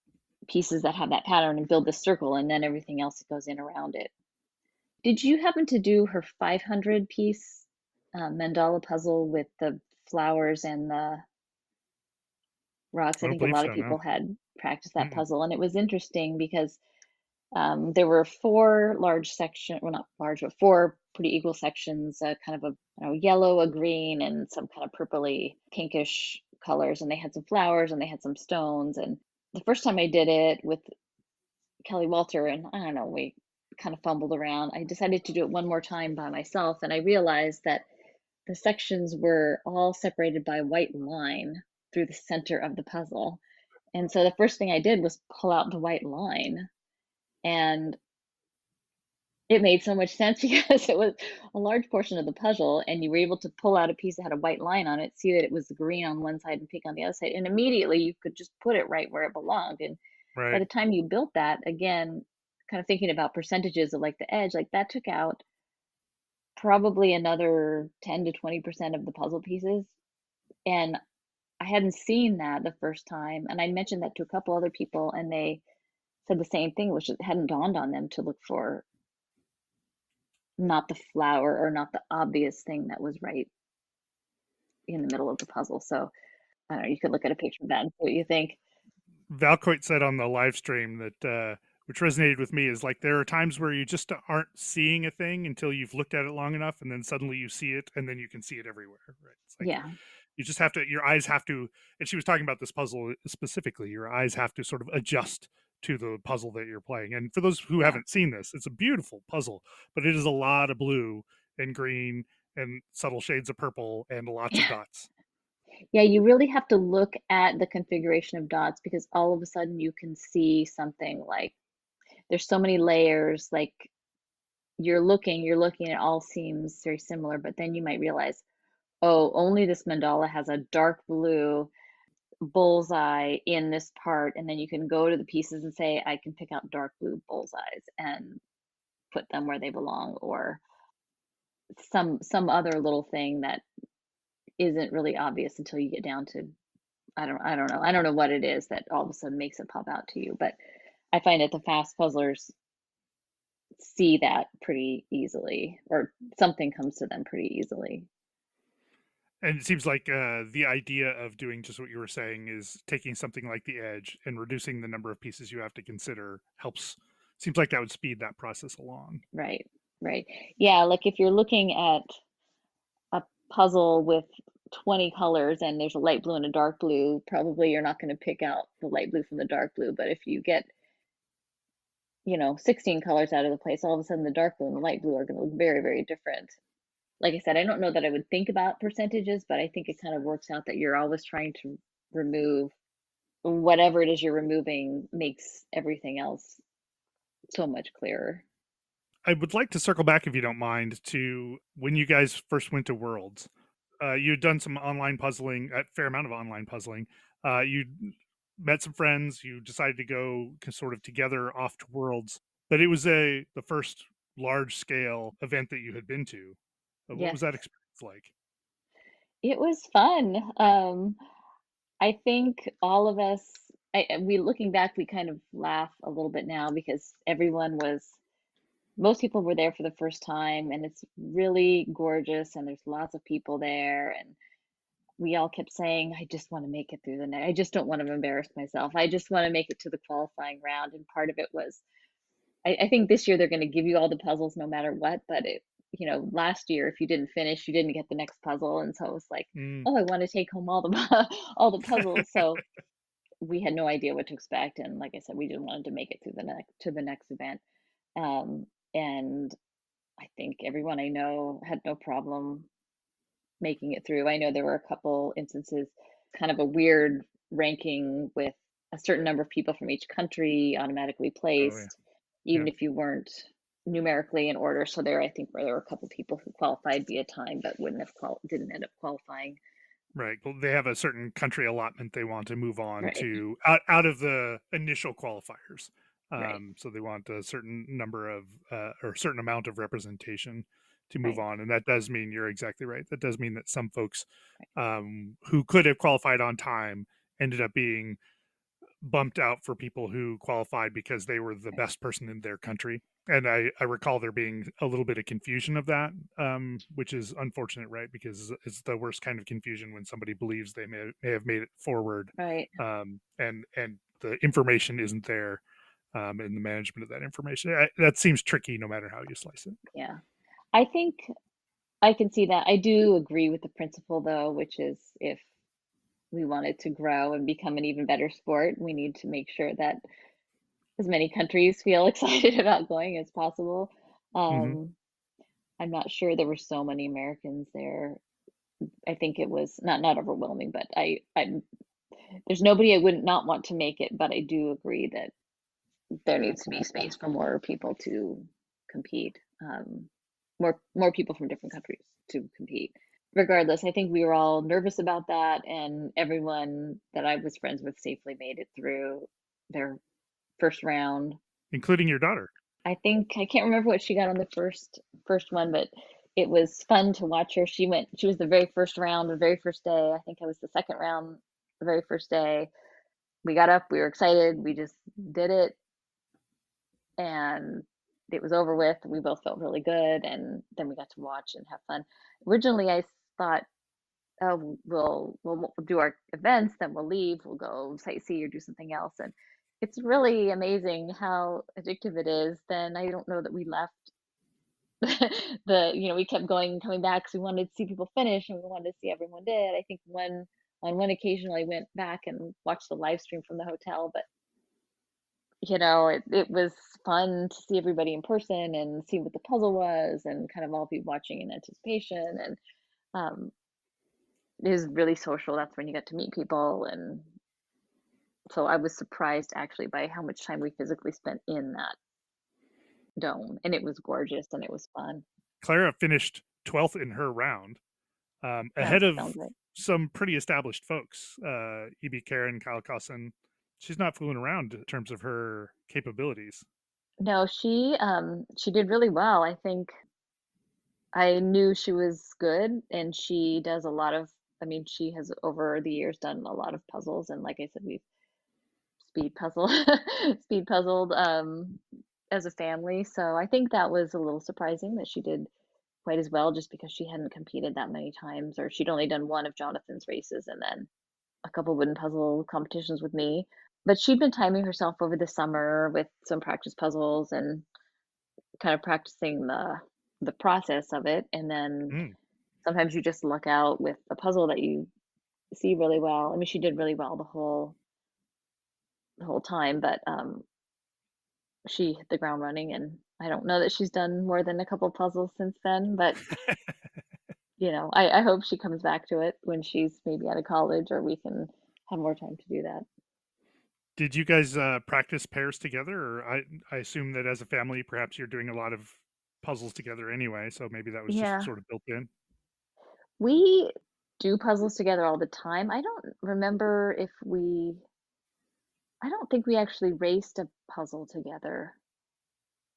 pieces that have that pattern and build this circle, and then everything else that goes in around it. Did you happen to do her 500 piece mandala puzzle with the flowers and the rocks? I I don't think a believe lot of so, no. people had practiced that Mm-mm. puzzle, and it was interesting because there were four large section, well, not large, but four pretty equal sections, kind of a yellow, a green, and some kind of purpley, pinkish colors. And they had some flowers and they had some stones. And the first time I did it with Kelly Walter, and I don't know, we kind of fumbled around. I decided to do it one more time by myself, and I realized that the sections were all separated by a white line through the center of the puzzle. And so the first thing I did was pull out the white line, and it made so much sense because it was a large portion of the puzzle, and you were able to pull out a piece that had a white line on it, see that it was green on one side and pink on the other side, and immediately you could just put it right where it belonged. And by Right. the time you built that, again, kind of thinking about percentages of like the edge, like that took out probably another 10 to 20% of the puzzle pieces. And I hadn't seen that the first time. And I mentioned that to a couple other people, and they said the same thing, which it hadn't dawned on them to look for not the flower or not the obvious thing that was right in the middle of the puzzle. So I don't know, you could look at a picture of that and see what you think. Valcoit said on the live stream that, which resonated with me, is like there are times where you just aren't seeing a thing until you've looked at it long enough, and then suddenly you see it, and then you can see it everywhere. Right? It's like Yeah. you just have to, your eyes have to. And she was talking about this puzzle specifically. Your eyes have to sort of adjust to the puzzle that you're playing. And for those who Yeah. haven't seen this, it's a beautiful puzzle, but it is a lot of blue and green and subtle shades of purple and lots of dots. Yeah, you really have to look at the configuration of dots because all of a sudden you can see something like there's so many layers, like you're looking, it all seems very similar, but then you might realize, oh, only this mandala has a dark blue bullseye in this part, and then you can go to the pieces and say, I can pick out dark blue bullseyes and put them where they belong, or some other little thing that isn't really obvious until you get down to I don't know what it is that all of a sudden makes it pop out to you. But I find that the fast puzzlers see that pretty easily, or something comes to them pretty easily. And it seems like the idea of doing just what you were saying is taking something like the edge and reducing the number of pieces you have to consider helps. Seems like that would speed that process along. Right, right. Yeah, like if you're looking at a puzzle with 20 colors and there's a light blue and a dark blue, probably you're not going to pick out the light blue from the dark blue. But if you get 16 colors out of the place, all of a sudden the dark blue and the light blue are going to look very, very different. Like I said, I don't know that I would think about percentages, but I think it kind of works out that you're always trying to remove whatever it is you're removing makes everything else so much clearer. I would like to circle back, if you don't mind, to when you guys first went to Worlds. You'd done some online puzzling, a fair amount of online puzzling. You met some friends. You decided to go sort of together off to Worlds, but it was the first large scale event that you had been to. What was Yes, that experience like? it was fun. I think all of us, we looking back, we kind of laugh a little bit now because most people were there for the first time, and it's really gorgeous, and there's lots of people there, and we all kept saying, I just want to make it through the night. I just don't want to embarrass myself. I just want to make it to the qualifying round. And part of it was, I think this year they're going to give you all the puzzles no matter what, but last year, if you didn't finish, you didn't get the next puzzle. And so it was like, Mm. oh, I want to take home all the all the puzzles. So we had no idea what to expect. And like I said, we didn't want to make it to the next event. And I think everyone I know had no problem making it through. I know there were a couple instances, kind of a weird ranking with a certain number of people from each country automatically Oh yeah, placed, yeah. even if you weren't numerically in order. So I think where there were a couple people who qualified via time but didn't end up qualifying. Right. Well, they have a certain country allotment they want to move on Right, to out of the initial qualifiers. right, So they want a certain number of or a certain amount of representation to move right, on, and that does mean you're exactly right. That does mean that some folks right, who could have qualified on time ended up being bumped out for people who qualified because they were the right. best person in their country. And I recall there being a little bit of confusion of that, which is unfortunate, right? Because it's the worst kind of confusion when somebody believes they may have made it forward, Right. and the information isn't there, in the management of that information. That seems tricky, no matter how you slice it. Yeah. I think I can see that. I do agree with the principle though, which is if we want it to grow and become an even better sport, we need to make sure that as many countries feel excited about going as possible. Hmm. Um, I'm not sure there were so many Americans there. I think it was not overwhelming, but I there's nobody I wouldn't not want to make it, but I do agree that there needs to be space for more people to compete. More people from different countries to compete. Regardless, I think we were all nervous about that, and everyone that I was friends with safely made it through their first round. Including your daughter. I think I can't remember what she got on the first one, but it was fun to watch her. She was the very first round, the very first day. I think I was the second round, the very first day. We got up, we were excited, we just did it, and it was over with. We both felt really good, and then we got to watch and have fun. Originally, I thought, oh, we'll do our events, then we'll leave, we'll go sightsee or do something else. And it's really amazing how addictive it is. Then I don't know that we left we kept going and coming back because we wanted to see people finish and we wanted to see everyone did. I think on one occasion I went back and watched the live stream from the hotel, but it was fun to see everybody in person and see what the puzzle was and kind of all be watching in anticipation. And um, it was really social. That's when you get to meet people. And so I was surprised actually by how much time we physically spent in that dome. And it was gorgeous and it was fun. Clara finished 12th in her round, That ahead of sounds right. some pretty established folks. EB Karen, Kyle Cosson. She's not fooling around in terms of her capabilities. No, she did really well. I think I knew she was good and she does a lot of she has over the years done a lot of puzzles, and like I said, we've speed puzzle speed puzzled as a family. So I think that was a little surprising that she did quite as well just because she hadn't competed that many times, or she'd only done one of Jonathan's races and then a couple wooden puzzle competitions with me. But she'd been timing herself over the summer with some practice puzzles and kind of practicing the process of it. And then Mm. sometimes you just luck out with a puzzle that you see really well. I mean, she did really well the whole time, but she hit the ground running, and I don't know that she's done more than a couple puzzles since then, but I hope she comes back to it when she's maybe out of college or we can have more time to do that. Did you guys practice pairs together? Or I assume that as a family, perhaps you're doing a lot of puzzles together anyway, so maybe that was just Yeah, sort of built in. we do puzzles together all the time. I don't think we actually raced a puzzle together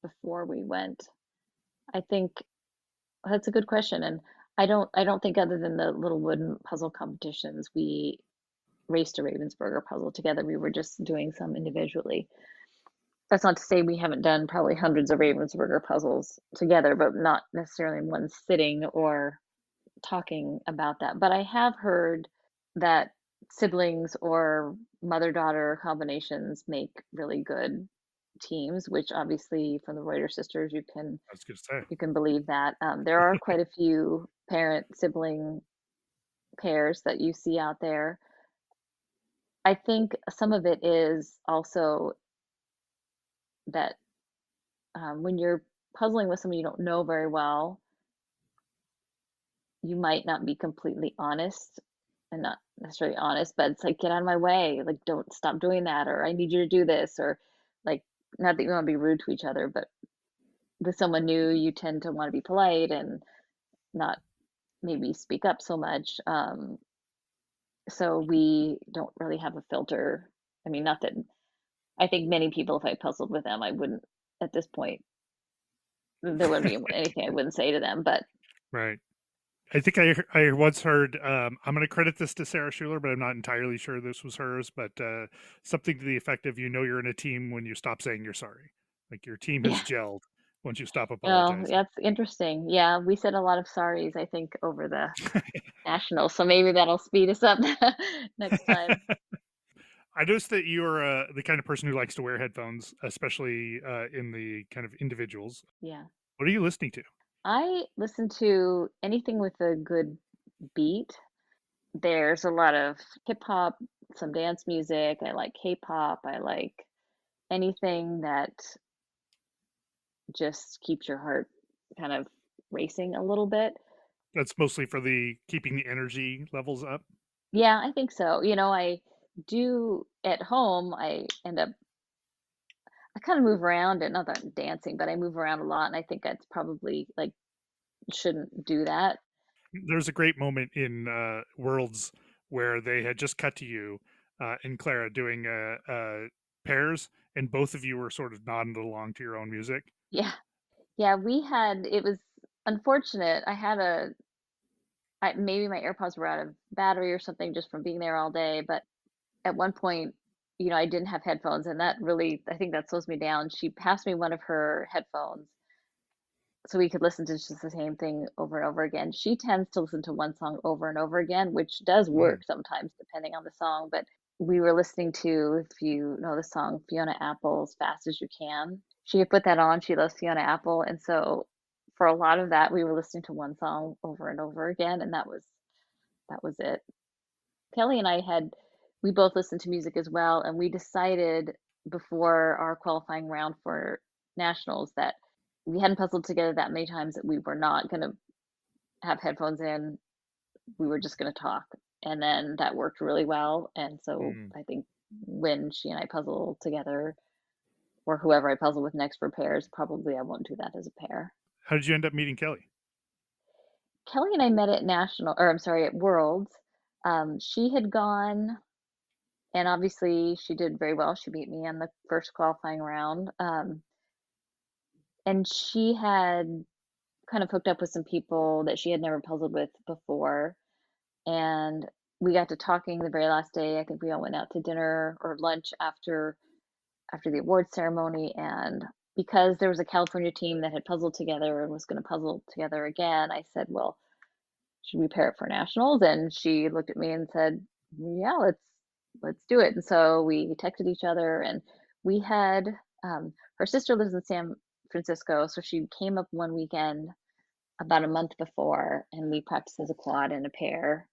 before we went. I think that's a good question, and I don't think other than the little wooden puzzle competitions, we raced a Ravensburger puzzle together. We were just doing some individually. That's not to say we haven't done probably hundreds of Ravensburger puzzles together, but not necessarily in one sitting or talking about that. But I have heard that siblings or mother-daughter combinations make really good teams, which obviously from the Reuter sisters, I was going to say. you can believe that. There are quite a few parent sibling pairs that you see out there. I think some of it is also that when you're puzzling with someone you don't know very well, you might not be completely honest and not necessarily honest, but it's like, get out of my way. Like, don't stop doing that, or I need you to do this, or like, not that you want to be rude to each other, but with someone new, you tend to want to be polite and not maybe speak up so much. So we don't really have a filter. I mean, not that I think many people, if I puzzled with them, I wouldn't at this point, there wouldn't be anything I wouldn't say to them, but Right. I think I once heard, I'm going to credit this to Sarah Schuler, but I'm not entirely sure this was hers, but something to the effect of, you're in a team when you stop saying you're sorry. Like your team has yeah. gelled once you stop Oh, apologizing. that's interesting. Yeah, we said a lot of sorries, I think, over the national, so maybe that'll speed us up next time. I noticed that you're the kind of person who likes to wear headphones, especially in the kind of individuals. Yeah. What are you listening to? I listen to anything with a good beat. There's a lot of hip hop, some dance music. I like K-pop. I like anything that just keeps your heart kind of racing a little bit. That's mostly for the keeping the energy levels up. Yeah, I think so. You know, I do at home, I kind of move around and not that I'm dancing, but I move around a lot. And I think that's probably like, shouldn't do that. There's a great moment in Worlds where they had just cut to you and Clara doing pairs, and both of you were sort of nodding along to your own music. Yeah. Yeah. It was unfortunate. Maybe my AirPods were out of battery or something just from being there all day. But at one point, I didn't have headphones, and that really, I think that slows me down. She passed me one of her headphones so we could listen to just the same thing over and over again. She tends to listen to one song over and over again, which does Mm, work sometimes depending on the song. But we were listening to, if you know the song Fiona Apple's Fast as You Can. She had put that on. She loves Fiona Apple. And so for a lot of that, we were listening to one song over and over again, and that was it. Kelly and I we both listened to music as well, and we decided before our qualifying round for nationals that we hadn't puzzled together that many times that we were not going to have headphones in. We were just going to talk. And then that worked really well. And so mm. I think when she and I puzzle together, or whoever I puzzle with next for pairs, probably I won't do that as a pair. How did you end up meeting Kelly? Kelly and I met at at Worlds. She had gone, and obviously she did very well. She beat me on the first qualifying round. And she had kind of hooked up with some people that she had never puzzled with before. And we got to talking the very last day. I think we all went out to dinner or lunch after the award ceremony. And because there was a California team that had puzzled together and was going to puzzle together again, I said, "Well, should we pair it for nationals?" And she looked at me and said, "Yeah, let's do it." And so we texted each other, and we had her sister lives in San Francisco, so she came up one weekend about a month before, and we practiced as a quad and a pair.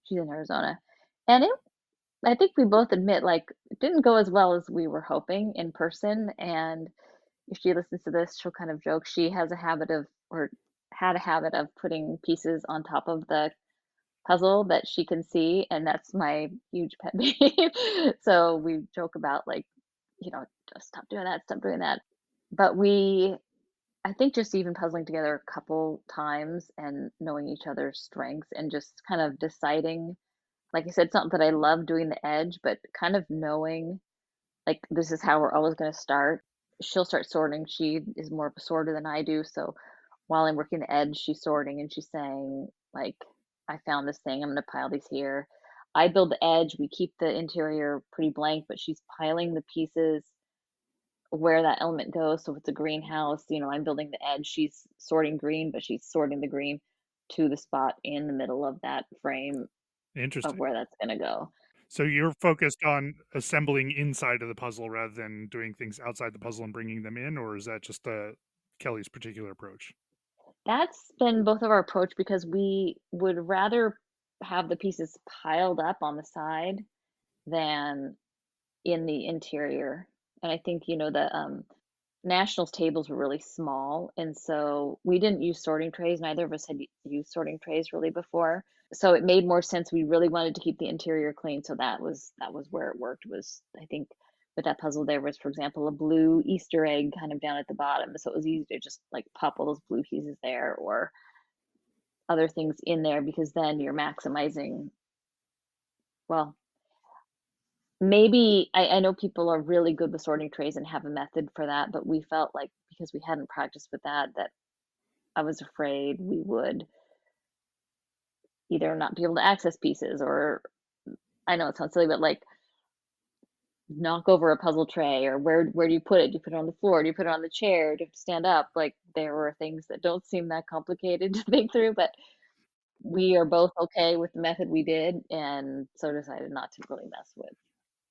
She's in Arizona. And I think we both admit, like, it didn't go as well as we were hoping in person. And if she listens to this, she'll kind of joke. She has a habit of, or had a habit of putting pieces on top of the puzzle that she can see. And that's my huge pet peeve. So we joke about, like, just stop doing that, stop doing that. But I think just even puzzling together a couple times and knowing each other's strengths and just kind of deciding, like I said, something that I love doing the edge, but kind of knowing like this is how we're always going to start. She'll start sorting. She is more of a sorter than I do. So while I'm working the edge, she's sorting and she's saying, like, I found this thing. I'm going to pile these here. I build the edge. We keep the interior pretty blank, but she's piling the pieces where that element goes. So if it's a greenhouse, I'm building the edge. She's sorting green, but she's sorting the green to the spot in the middle of that frame of Interesting. where that's going to go. So you're focused on assembling inside of the puzzle rather than doing things outside the puzzle and bringing them in, or is that just Kelly's particular approach? That's been both of our approach because we would rather have the pieces piled up on the side than in the interior. And I think, the Nationals tables were really small, and so we didn't use sorting trays. Neither of us had used sorting trays really before. So it made more sense. We really wanted to keep the interior clean, so that was where it worked. Was I think with that puzzle there was, for example, a blue Easter egg kind of down at the bottom, so it was easy to just like pop all those blue pieces there or other things in there because then you're maximizing. Well, maybe I know people are really good with sorting trays and have a method for that, but we felt like because we hadn't practiced with that, that I was afraid we would either not be able to access pieces or I know it sounds silly, but like knock over a puzzle tray or where do you put it? Do you put it on the floor? Do you put it on the chair? Do you have to stand up? Like there were things that don't seem that complicated to think through, but we are both okay with the method we did and so decided not to really mess with.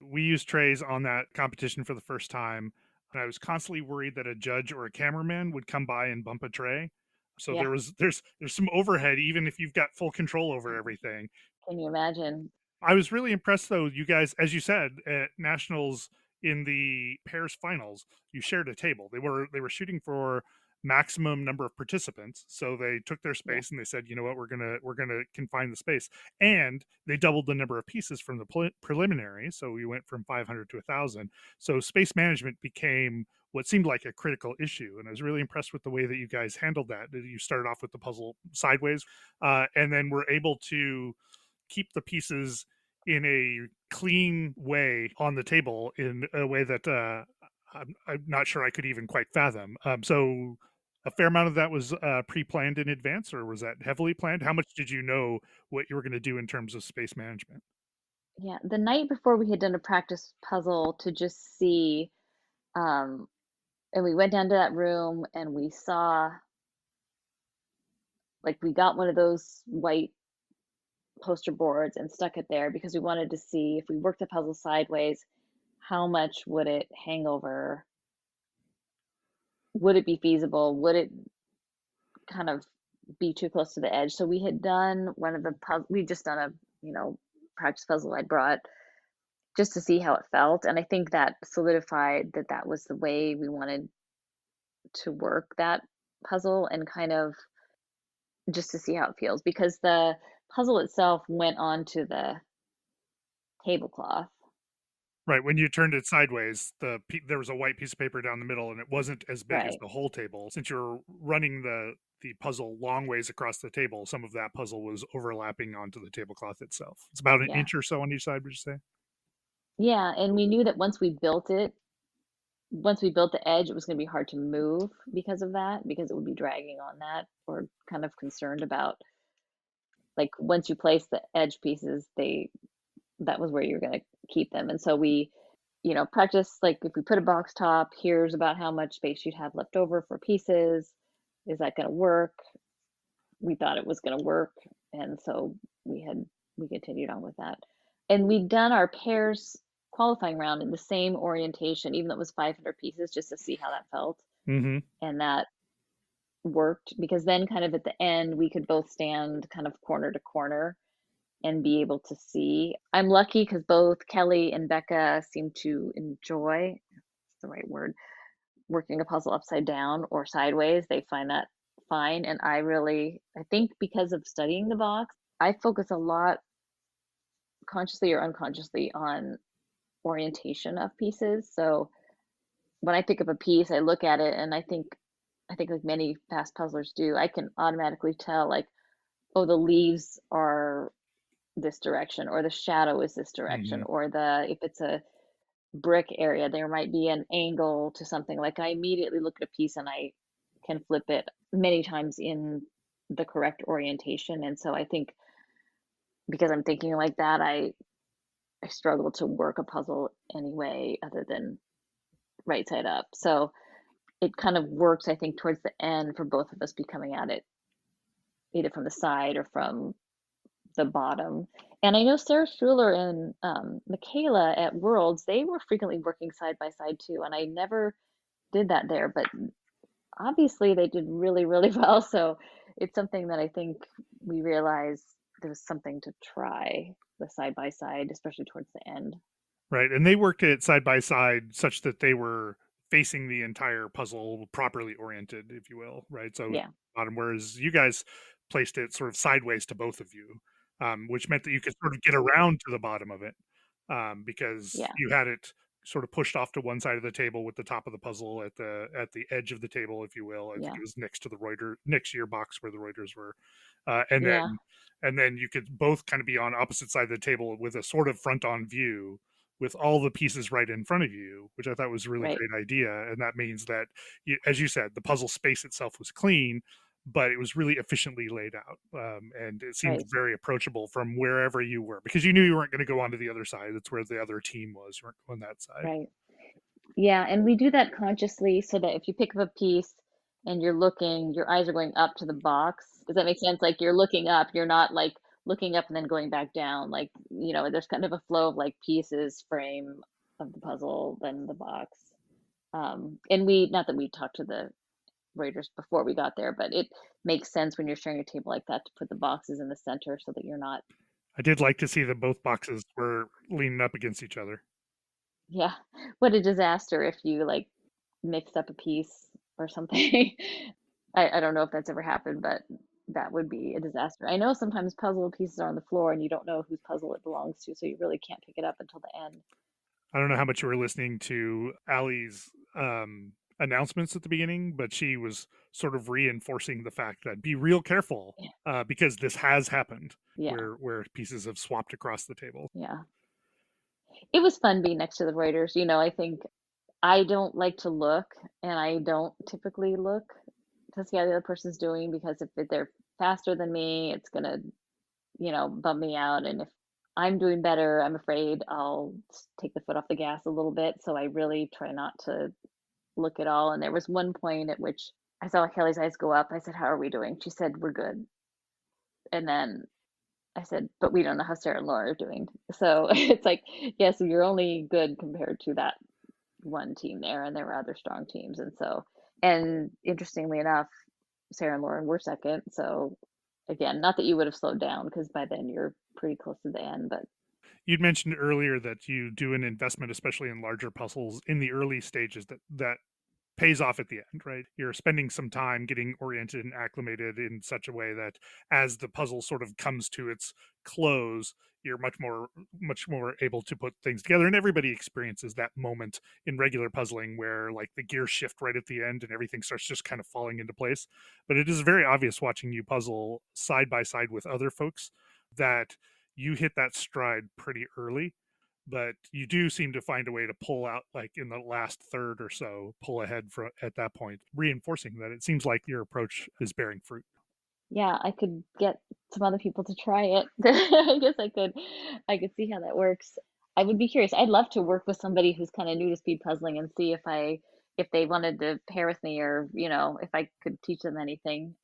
We used trays on that competition for the first time, and I was constantly worried that a judge or a cameraman would come by and bump a tray. So Yeah, there's some overhead even if you've got full control over everything. can you imagine? I was really impressed though, you guys, as you said, at nationals in the pairs finals, you shared a table. They were shooting for maximum number of participants, so they took their Yeah. space and they said, you know what, we're gonna confine the space, and they doubled the number of pieces from the preliminary, so we went from 500 to 1,000. So space management became what seemed like a critical issue, and I was really impressed with the way that you guys handled that. You started off with the puzzle sideways, and then were able to keep the pieces in a clean way on the table in a way that I'm not sure I could even quite fathom. So a fair amount of that was pre-planned in advance, or was that heavily planned? How much did you know what you were going to do in terms of space management? Yeah, the night before we had done a practice puzzle to just see, um, and we went down to that room and we saw, like, we got one of those white poster boards and stuck it there because we wanted to see if we worked the puzzle sideways, how much would it hang over? Would it be feasible? Would it kind of be too close to the edge? So we had done one of the puzzle, we just done a, practice puzzle I brought just to see how it felt. And I think that solidified that that was the way we wanted to work that puzzle and kind of just to see how it feels because the puzzle itself went onto the tablecloth. Right, when you turned it sideways, there was a white piece of paper down the middle, and it wasn't as big as Right. the whole table. Since you're running the puzzle long ways across the table, some of that puzzle was overlapping onto the tablecloth itself. It's about an Yeah. inch or so on each side, would you say? Yeah. And we knew that once we built the edge, it was going to be hard to move because of that, because it would be dragging on that or kind of concerned about like once you place the edge pieces, that was where you're going to keep them. And so we, practice like if we put a box top, here's about how much space you'd have left over for pieces. Is that going to work? We thought it was going to work. And so we continued on with that. And we'd done our pairs qualifying round in the same orientation, even though it was 500 pieces, just to see how that felt. Mm-hmm. And that worked because then kind of at the end, we could both stand kind of corner to corner and be able to see. I'm lucky because both Kelly and Becca seem to enjoy, that's the right word, working a puzzle upside down or sideways. They find that fine. And I think because of studying the box, I focus a lot consciously or unconsciously on orientation of pieces. So when I pick up a piece, I look at it and I think like many fast puzzlers do, I can automatically tell like, oh, the leaves are this direction or the shadow is this direction Mm-hmm. or the if it's a brick area there might be an angle to something like I immediately look at a piece and I can flip it many times in the correct orientation and so I think because I'm thinking like that I struggle to work a puzzle anyway other than right side up so it kind of works I think towards the end for both of us be coming at it either from the side or from the bottom. And I know Sarah Schuler and Michaela at Worlds, they were frequently working side by side too. And I never did that there, but obviously they did really, really well. So it's something that I think we realized there was something to try the side by side, especially towards the end. Right. And they worked it side by side such that they were facing the entire puzzle properly oriented, if you will. Right. So Yeah, bottom, whereas you guys placed it sort of sideways to both of you, which meant that you could sort of get around to the bottom of it, because yeah, you had it sort of pushed off to one side of the table with the top of the puzzle at the edge of the table, if you will. I think yeah, it was next to the Reuter, next to your box where the Reuters were, and yeah, then you could both kind of be on opposite side of the table with a sort of front on view with all the pieces right in front of you, which I thought was a really right, great idea. And that means that, as you said, the puzzle space itself was clean, but it was really efficiently laid out. And it seemed right, very approachable from wherever you were because you knew you weren't going to go on to the other side. That's where the other team was. You weren't on that side. right. Yeah, and we do that consciously so that if you pick up a piece and you're looking, your eyes are going up to the box. Does that make sense? Like you're looking up, you're not like looking up and then going back down. Like, there's kind of a flow of like pieces, frame of the puzzle, then the box. And not that we talked to the Raiders before we got there, but it makes sense when you're sharing a table like that to put the boxes in the center so that you're not, I did like to see that both boxes were leaning up against each other. yeah, what a disaster if you like mixed up a piece or something. I don't know if that's ever happened, but that would be a disaster. I know sometimes puzzle pieces are on the floor and you don't know whose puzzle it belongs to, so you really can't pick it up until the end. I don't know how much you were listening to Allie's announcements at the beginning, but she was sort of reinforcing the fact that be real careful Yeah, because this has happened yeah, where pieces have swapped across the table. yeah. It was fun being next to the Raiders. I think I don't like to look, and I don't typically look to see how the other person's doing because if they're faster than me, it's gonna, bum me out. And if I'm doing better, I'm afraid I'll take the foot off the gas a little bit. So I really try not to look at all. And there was one point at which I saw Kelly's eyes go up. I said, "How are we doing?" She said, "We're good." And then I said, "But we don't know how Sarah and Laura are doing." So it's like, yes, you're only good compared to that one team there, and there were other strong teams. And interestingly enough, Sarah and Lauren were second. So again, not that you would have slowed down because by then you're pretty close to the end, but You'd mentioned earlier that you do an investment, especially in larger puzzles, in the early stages that pays off at the end, right? You're spending some time getting oriented and acclimated in such a way that as the puzzle sort of comes to its close, you're much more able to put things together. And everybody experiences that moment in regular puzzling where like the gears shift right at the end and everything starts just kind of falling into place. But it is very obvious watching you puzzle side by side with other folks that you hit that stride pretty early, but you do seem to find a way to pull out like in the last third or so, pull ahead for at that point, reinforcing that it seems like your approach is bearing fruit. yeah, I could get some other people to try it. I guess I could see how that works. I would be curious. I'd love to work with somebody who's kind of new to speed puzzling and see if they wanted to pair with me or, if I could teach them anything.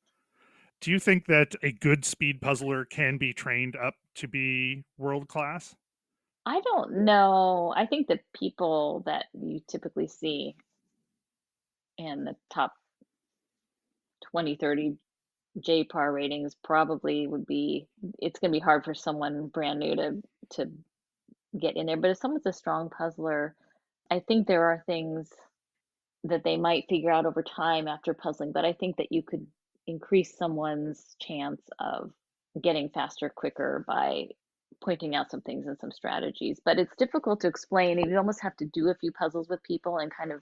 Do you think that a good speed puzzler can be trained up to be world class? I don't know. I think the people that you typically see in the top 20, 30 JPAR ratings probably it's going to be hard for someone brand new to get in there. But if someone's a strong puzzler, I think there are things that they might figure out over time after puzzling, but I think that you could increase someone's chance of getting faster quicker by pointing out some things and some strategies. But it's difficult to explain, and you almost have to do a few puzzles with people and kind of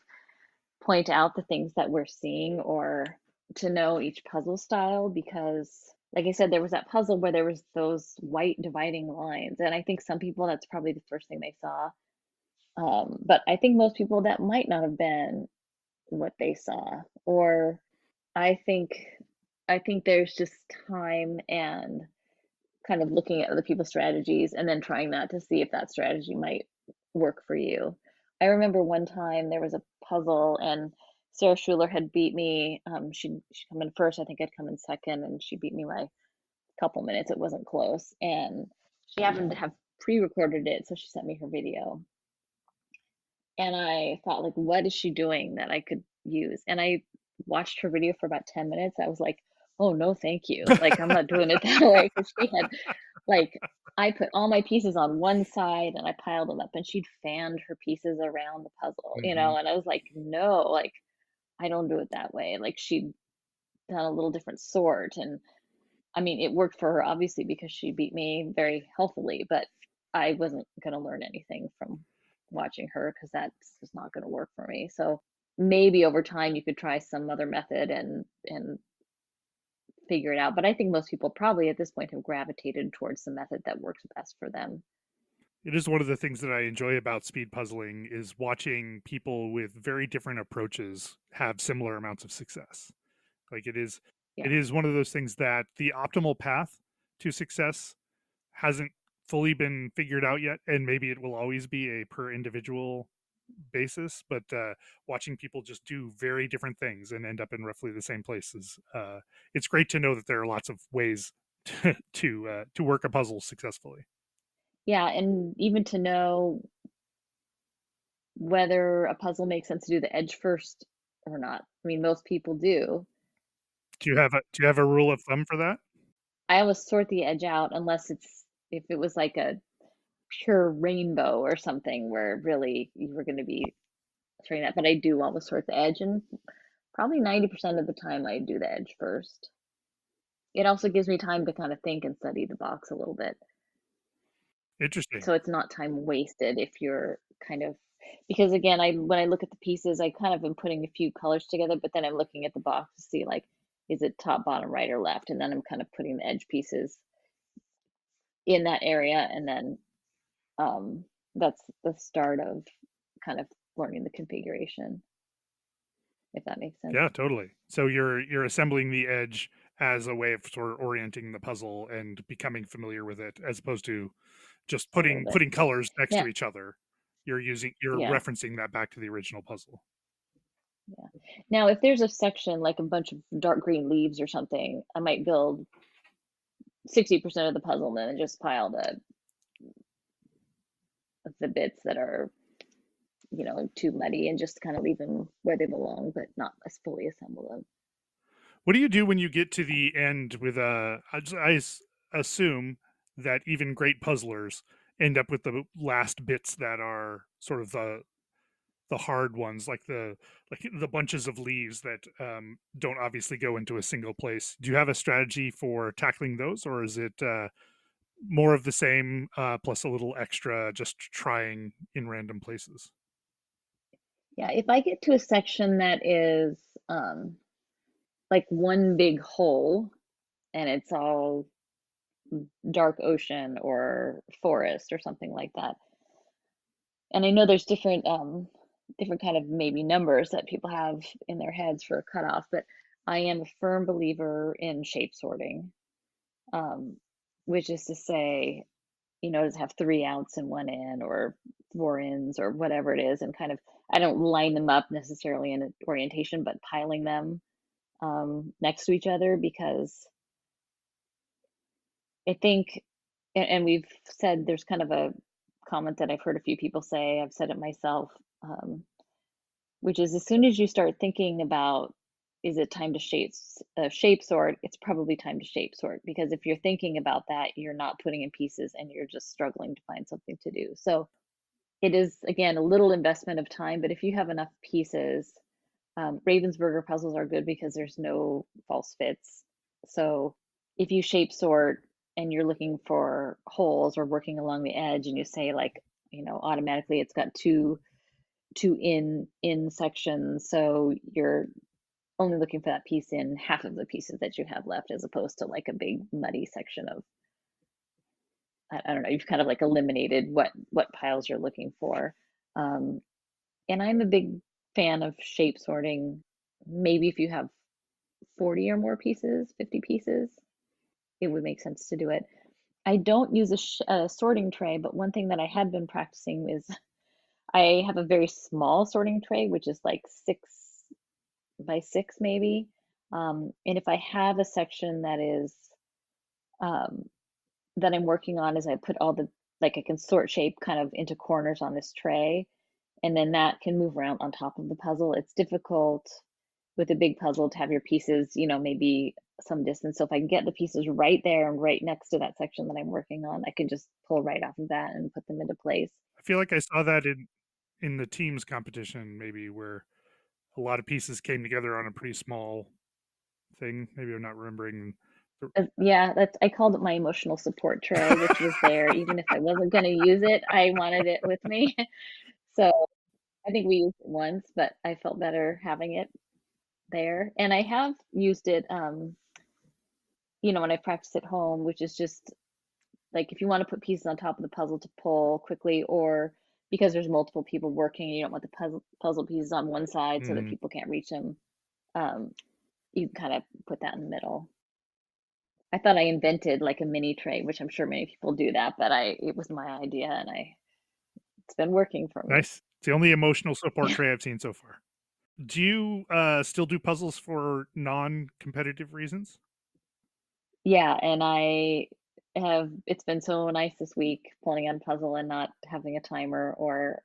point out the things that we're seeing or to know each puzzle style because like I said, there was that puzzle where there was those white dividing lines, and I think some people that's probably the first thing they saw. But I think most people that might not have been what they saw. Or I think I think there's just time and kind of looking at other people's strategies and then trying that to see if that strategy might work for you. I remember one time there was a puzzle and Sarah Schuler had beat me. She'd come in first. I think I'd come in second, and she beat me by a couple minutes. It wasn't close, and she happened to have pre-recorded it, so she sent me her video. And I thought, like, what is she doing that I could use? And I watched her video for about 10 minutes. I was like, oh, no, thank you. Like, I'm not doing it that way. Because she had, like, I put all my pieces on one side and I piled them up, and she'd fanned her pieces around the puzzle, Hmm. and I was like, no, like, I don't do it that way. Like, she'd done a little different sort. And I mean, it worked for her, obviously, because she beat me very healthily, but I wasn't going to learn anything from watching her because that's just not going to work for me. So maybe over time you could try some other method and figure it out. But I think most people probably at this point have gravitated towards the method that works best for them. It is one of the things that I enjoy about speed puzzling is watching people with very different approaches have similar amounts of success. Like it Yeah. is one of those things that the optimal path to success hasn't fully been figured out yet, and maybe it will always be a per individual basis. But watching people just do very different things and end up in roughly the same places, it's great to know that there are lots of ways to work a puzzle successfully. Yeah. And even to know whether a puzzle makes sense to do the edge first or not. I mean, most people do. Do you have a rule of thumb for that? I always sort the edge out unless if it was like a pure rainbow or something where really you were going to be sorting that. But I do always sort the edge, and probably 90% of the time I do the edge first. It also gives me time to kind of think and study the box a little bit. Interesting. So it's not time wasted if you're kind of, because again, when I look at the pieces, I kind of am putting a few colors together, but then I'm looking at the box to see, like, is it top, bottom, right, or left? And then I'm kind of putting the edge pieces in that area, and then um, that's the start of kind of learning the configuration, if that makes sense. Yeah, totally. So you're assembling the edge as a way of sort of orienting the puzzle and becoming familiar with it, as opposed to just A little bit. putting colors next to Yeah, each other. You're yeah, referencing that back to the original puzzle. yeah. Now, if there's a section like a bunch of dark green leaves or something, I might build 60% of the puzzle and then just pile the bits that are, too muddy, and just kind of leave them where they belong, but not as fully assemble them. What do you do when you get to the end with a? Assume that even great puzzlers end up with the last bits that are sort of the hard ones, like the bunches of leaves that don't obviously go into a single place. Do you have a strategy for tackling those, or is it more of the same plus a little extra, just trying in random places? Yeah, if I get to a section that is um, like one big hole and it's all dark ocean or forest or something like that, and I know there's different kind of maybe numbers that people have in their heads for a cutoff, but I am a firm believer in shape sorting, um, which is to say, does it have 3 outs in one in or 4 ins or whatever it is, and kind of, I don't line them up necessarily in an orientation, but piling them next to each other, because I think, and we've said, there's kind of a comment that I've heard a few people say, I've said it myself, um, which is, as soon as you start thinking about, is it time to shape sort, it's probably time to shape sort, because if you're thinking about that, you're not putting in pieces and you're just struggling to find something to do. So it is, again, a little investment of time, but if you have enough pieces, Ravensburger puzzles are good because there's no false fits. So if you shape sort and you're looking for holes or working along the edge, and you say, like, automatically it's got two in sections, so you're only looking for that piece in half of the pieces that you have left, as opposed to like a big muddy section of, I don't know, you've kind of like eliminated what piles you're looking for. Um, and I'm a big fan of shape sorting. Maybe if you have 40 or more pieces, 50 pieces, it would make sense to do it. I don't use a sorting tray, but one thing that I had been practicing is, I have a very small sorting tray, which is like 6 by 6 maybe. And if I have a section that is um, that I'm working on is I put all the, like I can sort shape kind of into corners on this tray, and then that can move around on top of the puzzle. It's difficult with a big puzzle to have your pieces, maybe some distance. So if I can get the pieces right there and right next to that section that I'm working on, I can just pull right off of that and put them into place. I feel like I saw that in the teams competition, maybe where a lot of pieces came together on a pretty small thing. Maybe I'm not remembering. Yeah, I called it my emotional support tray, which was there. Even if I wasn't going to use it, I wanted it with me. So I think we used it once, but I felt better having it there. And I have used it, when I practice at home, which is just like if you want to put pieces on top of the puzzle to pull quickly, or because there's multiple people working, you don't want the puzzle pieces on one side so that Mhm. people can't reach them. Um, you can kind of put that in the middle. I thought I invented like a mini tray, which I'm sure many people do that, but it was my idea and it's been working for me. Nice. It's the only emotional support tray I've seen so far. Do you still do puzzles for non-competitive reasons? Yeah, and it's been so nice this week pulling on a puzzle and not having a timer or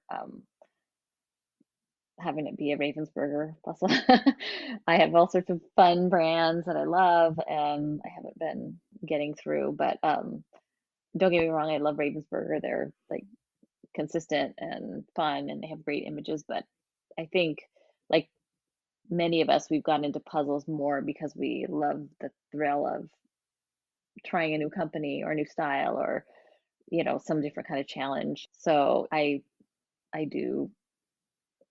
having it be a Ravensburger puzzle. I have all sorts of fun brands that I love, and I haven't been getting through, but don't get me wrong, I love Ravensburger. They're like consistent and fun and they have great images, but I think like many of us, we've gotten into puzzles more because we love the thrill of trying a new company or a new style or some different kind of challenge. So I do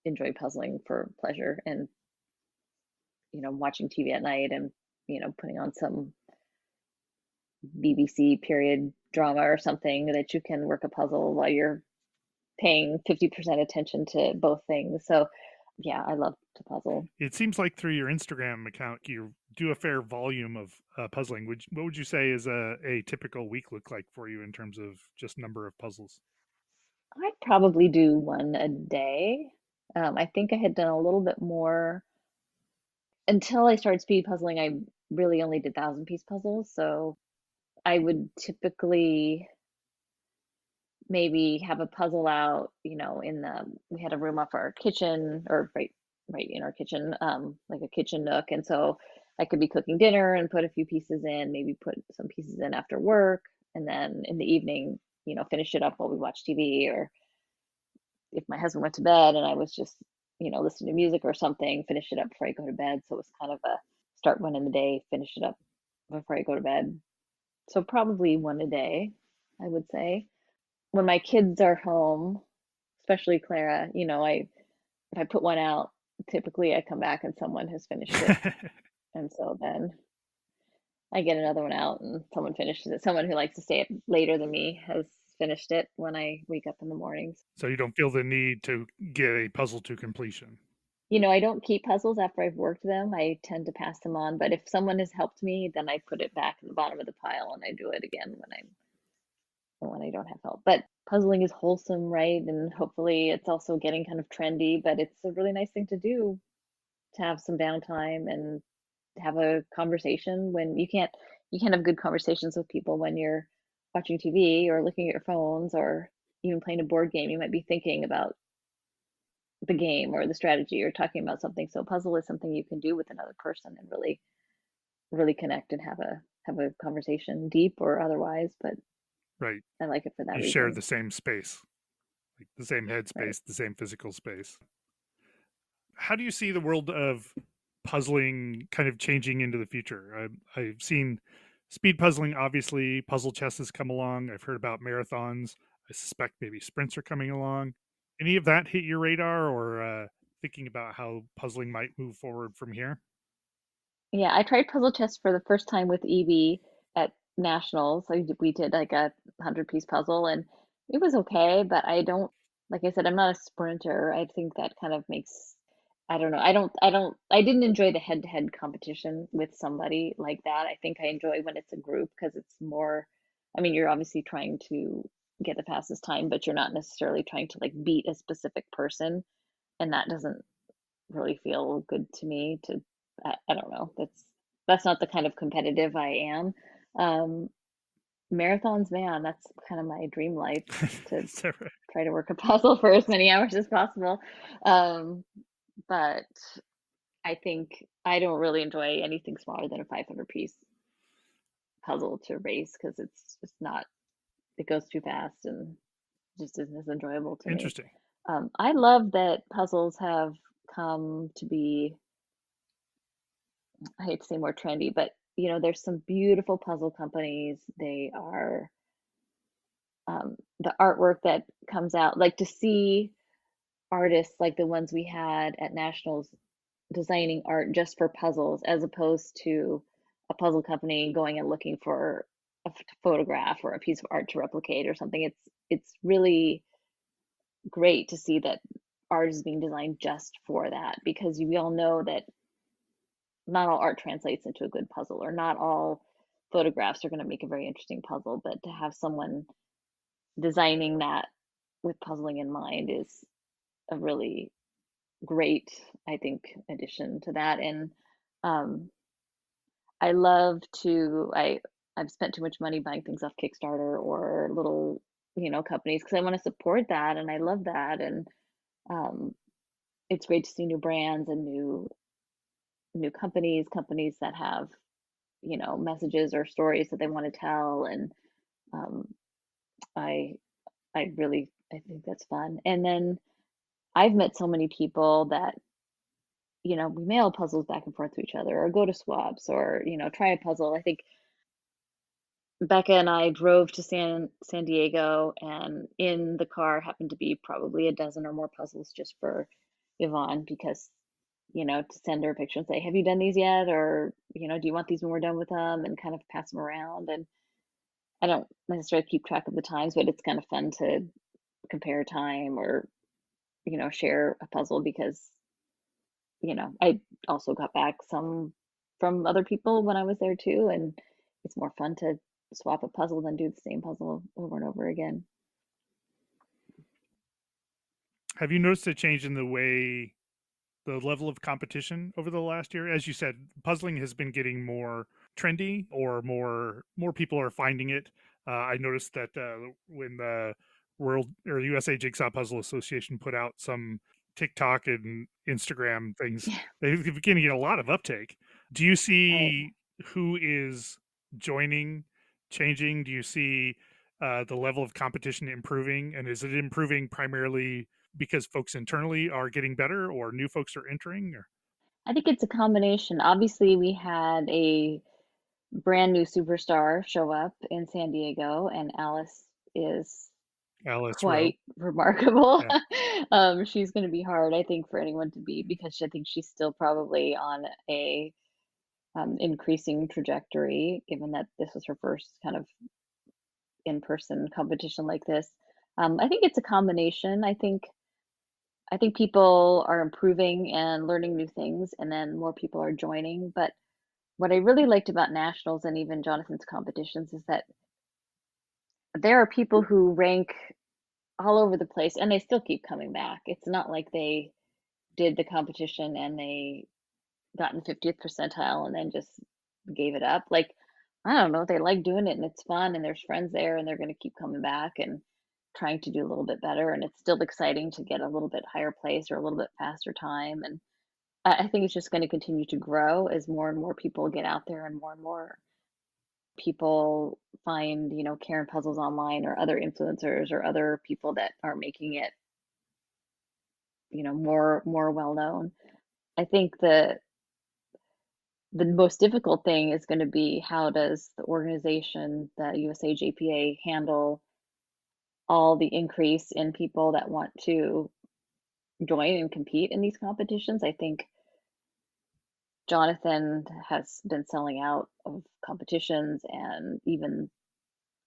enjoy puzzling for pleasure and watching TV at night and putting on some BBC period drama or something that you can work a puzzle while you're paying 50% attention to both things. So yeah, I love to puzzle. It seems like through your Instagram account, you do a fair volume of puzzling. What would you say is a typical week look like for you in terms of just number of puzzles? I'd probably do one a day. I think I had done a little bit more until I started speed puzzling. I really only did 1,000 piece puzzles. So I would typically maybe have a puzzle out, we had a room off our kitchen or right in our kitchen, like a kitchen nook. And so I could be cooking dinner and put a few pieces in, maybe put some pieces in after work, and then in the evening, finish it up while we watch TV, or if my husband went to bed and I was just, listening to music or something, finish it up before I go to bed. So it was kind of a start one in the day, finish it up before I go to bed. So probably one a day, I would say. When my kids are home, especially Clara, if I put one out, typically I come back and someone has finished it. And so then I get another one out and someone finishes it. Someone who likes to stay up later than me has finished it when I wake up in the mornings. So you don't feel the need to get a puzzle to completion. I don't keep puzzles after I've worked them. I tend to pass them on, but if someone has helped me, then I put it back in the bottom of the pile and I do it again when I don't have help. But puzzling is wholesome, right? And hopefully it's also getting kind of trendy, but it's a really nice thing to do, to have some downtime and have a conversation when you can't have good conversations with people when you're watching TV or looking at your phones or even playing a board game. You might be thinking about the game or the strategy or talking about something. So puzzle is something you can do with another person and really really connect and have a conversation, deep or otherwise, but Right. I like it for that You share reason. the same space, like the same Right. headspace, the same physical space. How do you see the world of puzzling kind of changing into the future? I've seen speed puzzling, obviously, puzzle chess has come along. I've heard about marathons. I suspect maybe sprints are coming along. Any of that hit your radar or thinking about how puzzling might move forward from here? Yeah, I tried puzzle chess for the first time with Evie at nationals. We did like a 100-piece puzzle and it was okay, but like I said, I'm not a sprinter. I think that kind of makes, I don't know. I didn't enjoy the head-to-head competition with somebody like that. I think I enjoy when it's a group because it's more, I mean, you're obviously trying to get the fastest time, but you're not necessarily trying to like beat a specific person, and that doesn't really feel good to me. I don't know, that's not the kind of competitive I am. um Marathons, man, that's kind of my dream life, to Is that right? try to work a puzzle for as many hours as possible. Um, but I think I don't really enjoy anything smaller than a 500 piece puzzle to race because it's just not, it goes too fast and just isn't as enjoyable to me. Interesting. I love that puzzles have come to be, I hate to say more trendy, but there's some beautiful puzzle companies. They are the artwork that comes out, like to see artists like the ones we had at Nationals designing art just for puzzles, as opposed to a puzzle company going and looking for a photograph or a piece of art to replicate or something. It's really great to see that art is being designed just for that, because we all know that not all art translates into a good puzzle, or not all photographs are going to make a very interesting puzzle, but to have someone designing that with puzzling in mind is a really great, I think, addition to that. And um, I love to I've spent too much money buying things off Kickstarter or little, companies, because I want to support that and I love that. And um, it's great to see new brands and new companies that have, messages or stories that they want to tell. And um, I I think that's fun. And then I've met so many people that, we mail puzzles back and forth to each other or go to swaps or, try a puzzle. I think Becca and I drove to San Diego, and in the car happened to be probably a dozen or more puzzles just for Yvonne, because, to send her a picture and say, have you done these yet? Or, do you want these when we're done with them? And kind of pass them around. And I don't necessarily keep track of the times, but it's kind of fun to compare time or, share a puzzle, because, I also got back some from other people when I was there too. And it's more fun to swap a puzzle than do the same puzzle over and over again. Have you noticed a change in the level of competition over the last year? As you said, puzzling has been getting more trendy, or more people are finding it. I noticed that when the World or USA Jigsaw Puzzle Association put out some TikTok and Instagram things, Yeah, they've been getting a lot of uptake. Do you right. see who is joining, changing? Do you see the level of competition improving? And is it improving primarily because folks internally are getting better, or new folks are entering? Or I think it's a combination. Obviously, we had a brand new superstar show up in San Diego, and Alice is Alice Rowe? quite remarkable. Yeah. She's going to be hard, I think, for anyone to beat, because I think she's still probably on a increasing trajectory, given that this was her first kind of in-person competition like this. I think it's a combination. I think people are improving and learning new things, and then more people are joining. But what I really liked about nationals and even Jonathan's competitions is that there are people who rank all over the place, and they still keep coming back. It's not like they did the competition and they got in 50th percentile and then just gave it up. Like, I don't know, they like doing it and it's fun and there's friends there and they're going to keep coming back and trying to do a little bit better. And it's still exciting to get a little bit higher place or a little bit faster time. And I think it's just going to continue to grow as more and more people get out there and more people find, Karen puzzles online or other influencers or other people that are making it, more well known. I think the most difficult thing is going to be, how does the organization, the USA JPA, handle all the increase in people that want to join and compete in these competitions. I think Jonathan has been selling out of competitions, and even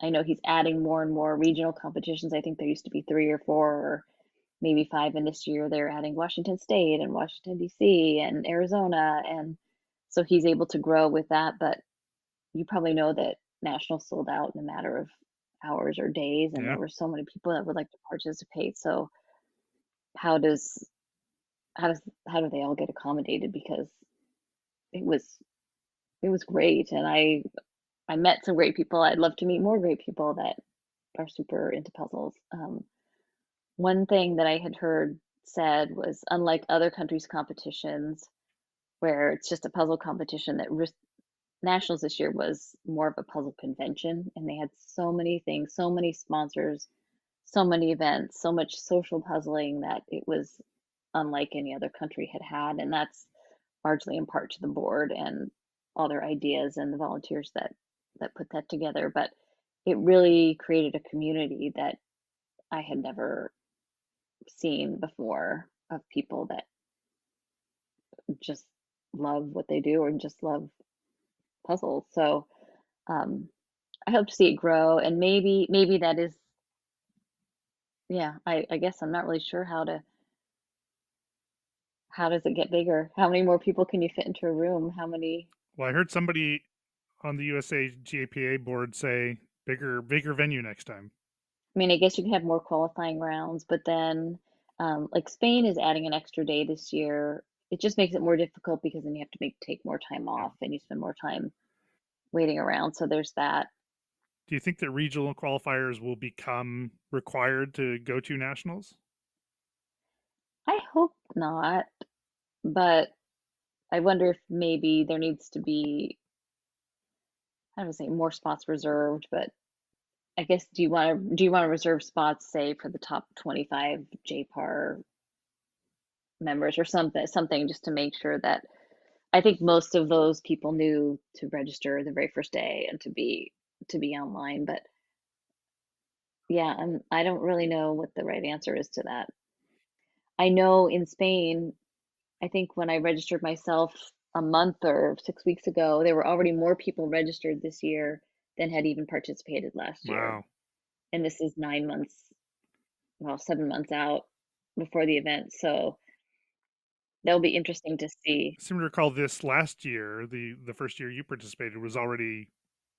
I know he's adding more and more regional competitions. I think there used to be three or four or maybe five, and this year they're adding Washington State and Washington DC and Arizona, and so he's able to grow with that. But you probably know that nationals sold out in a matter of hours or days, and Yeah. there were so many people that would like to participate. So how does how do they all get accommodated? Because it was it was great, and I met some great people. I'd love to meet more great people that are super into puzzles. One thing that I had heard said was, unlike other countries' competitions, where it's just a puzzle competition, that nationals this year was more of a puzzle convention, and they had so many things, so many sponsors, so many events, so much social puzzling that it was unlike any other country had had, and that's largely in part to the board and all their ideas and the volunteers that put that together. But it really created a community that I had never seen before, of people that just love what they do or just love puzzles. So um, I hope to see it grow, and maybe that is, yeah. I guess I'm not really sure how does it get bigger? How many more people can you fit into a room? How many? Well, I heard somebody on the USA GAPA board say bigger venue next time. I mean, I guess you can have more qualifying rounds, but then like Spain is adding an extra day this year. It just makes it more difficult because then you have to take more time Yeah. off and you spend more time waiting around. So there's that. Do you think that regional qualifiers will become required to go to nationals? I hope not, but I wonder if maybe there needs to be, I don't say more spots reserved, but I guess do you want to reserve spots, say, for the top 25 JPAR members or something just to make sure that, I think most of those people knew to register the very first day and to be online, but yeah, I don't really know what the right answer is to that. I know in Spain, I think when I registered myself a month or 6 weeks ago, there were already more people registered this year than had even participated last year. Wow. And this is 9 months, well, 7 months out before the event. So that'll be interesting to see. I seem to recall this last year, the first year you participated, was already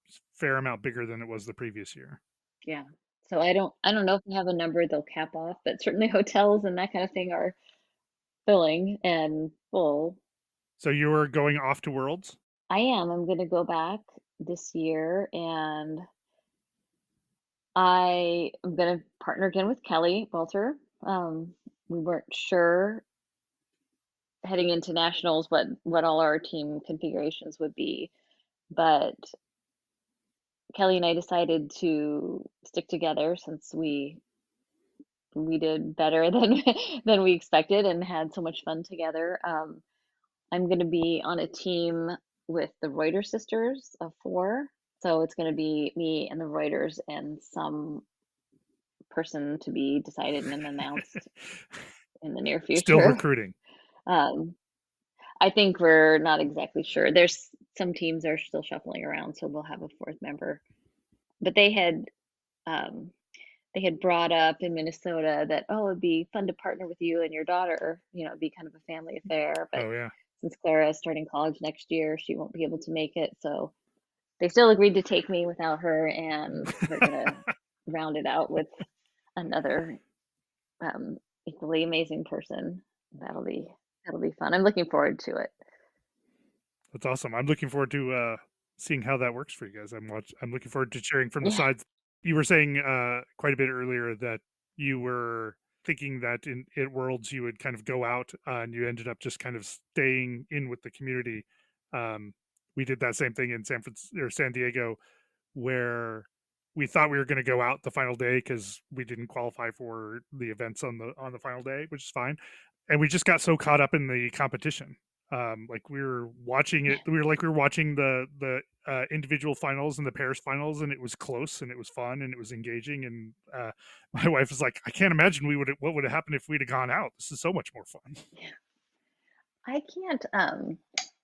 a fair amount bigger than it was the previous year. Yeah. So I don't know if they have a number they'll cap off, but certainly hotels and that kind of thing are filling and full. So you were going off to Worlds? I am. I'm going to go back this year, and I am going to partner again with Kelly Walter. We weren't sure heading into nationals what all our team configurations would be, but Kelly and I decided to stick together since we did better than than we expected and had so much fun together. I'm going to be on a team with the Reuter sisters of four. So it's going to be me and the Reuters and some person to be decided and announced in the near Still future. recruiting. Um, I think we're not exactly sure. There's some teams are still shuffling around, so we'll have a fourth member. But um, they had brought up in Minnesota that, oh, it'd be fun to partner with you and your daughter. It'd be kind of a family affair. But Oh yeah. since Clara is starting college next year, she won't be able to make it. So they still agreed to take me without her, and we're gonna round it out with another equally amazing person. That'll be fun. I'm looking forward to it. That's awesome. I'm looking forward to seeing how that works for you guys. I'm looking forward to cheering from the Yeah. sides. You were saying quite a bit earlier that you were thinking that in at Worlds you would kind of go out and you ended up just kind of staying in with the community. Um, we did that same thing in San Francisco or San Diego, where we thought we were going to go out the final day because we didn't qualify for the events on the final day, which is fine. And we just got so caught up in the competition. Like we were watching it, we were watching the individual finals and the pairs finals, and it was close and it was fun and it was engaging. And my wife was like, "I can't imagine what would have happened if we'd have gone out. This is so much more fun." I can't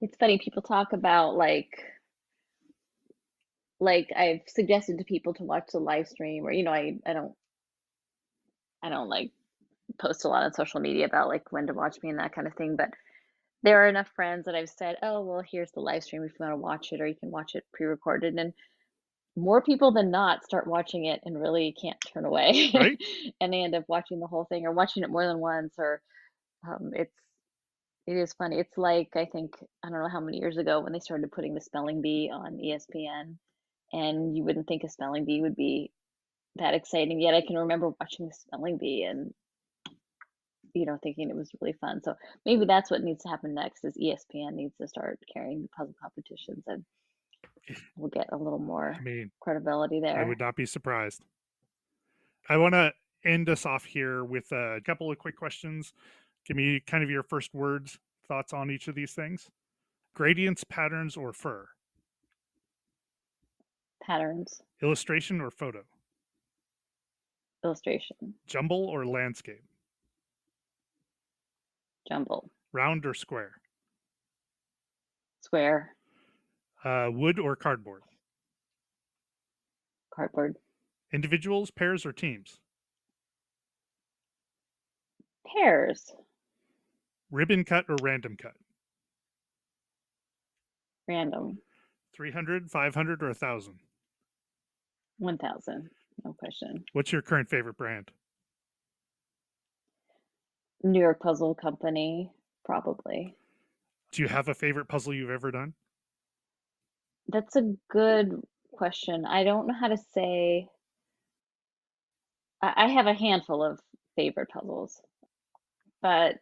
it's funny, people talk about like I've suggested to people to watch the live stream, or I don't like post a lot on social media about like when to watch me and that kind of thing, but there are enough friends that I've said, oh, well, here's the live stream if you want to watch it, or you can watch it pre-recorded. And more people than not start watching it and really can't turn away. Right? And they end up watching the whole thing or watching it more than once. Or it is funny. It's like, I think, I don't know how many years ago when they started putting the spelling bee on ESPN. and you wouldn't think a spelling bee would be that exciting. Yet I can remember watching the spelling bee and thinking it was really fun. So maybe that's what needs to happen next is ESPN needs to start carrying the puzzle competitions and we'll get a little more I mean, credibility I there. would not be surprised. I want to end us off here with a couple of quick questions. Give me kind of your first words, thoughts on each of these things. Gradients, patterns, or fur? Patterns, Illustration or photo? illustration, Jumble or landscape? jumble, Round or square? square, Wood or cardboard? cardboard, Individuals, pairs, or teams? pairs, Ribbon cut or random cut? random, 300, 500, or 1,000? 1,000, no question. What's your current favorite brand? New York Puzzle Company, probably. Do you have a favorite puzzle you've ever done? That's a good question. I don't know how to say. I have a handful of favorite puzzles, but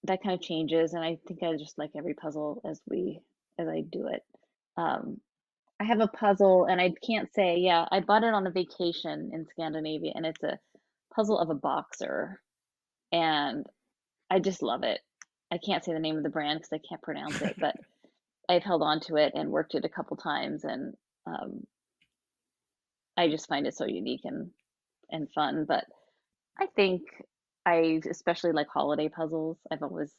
that kind of changes, and I think I just like every puzzle as I do it. Um, I have a puzzle, and I can't say, yeah, I bought it on a vacation in Scandinavia, and it's a puzzle of a boxer, and I just love it. I can't say the name of the brand because I can't pronounce it, but I've held on to it and worked it a couple times, and um, I just find it so unique and fun. But I think I especially like holiday puzzles. I've always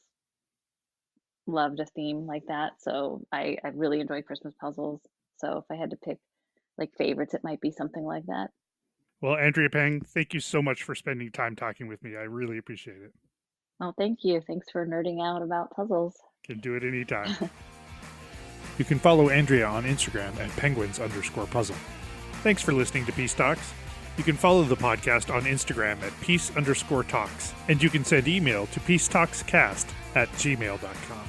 loved a theme like that, so I really enjoy Christmas puzzles. So if I had to pick like favorites, it might be something like that. Well, Andrea Peng, thank you so much for spending time talking with me. I really appreciate it. Oh, thank you. Thanks for nerding out about puzzles. Can do it anytime. You can follow Andrea on Instagram at penguins_puzzle. Thanks for listening to Peace Talks. You can follow the podcast on Instagram at peace_talks, and you can send email to peacetalkscast@gmail.com.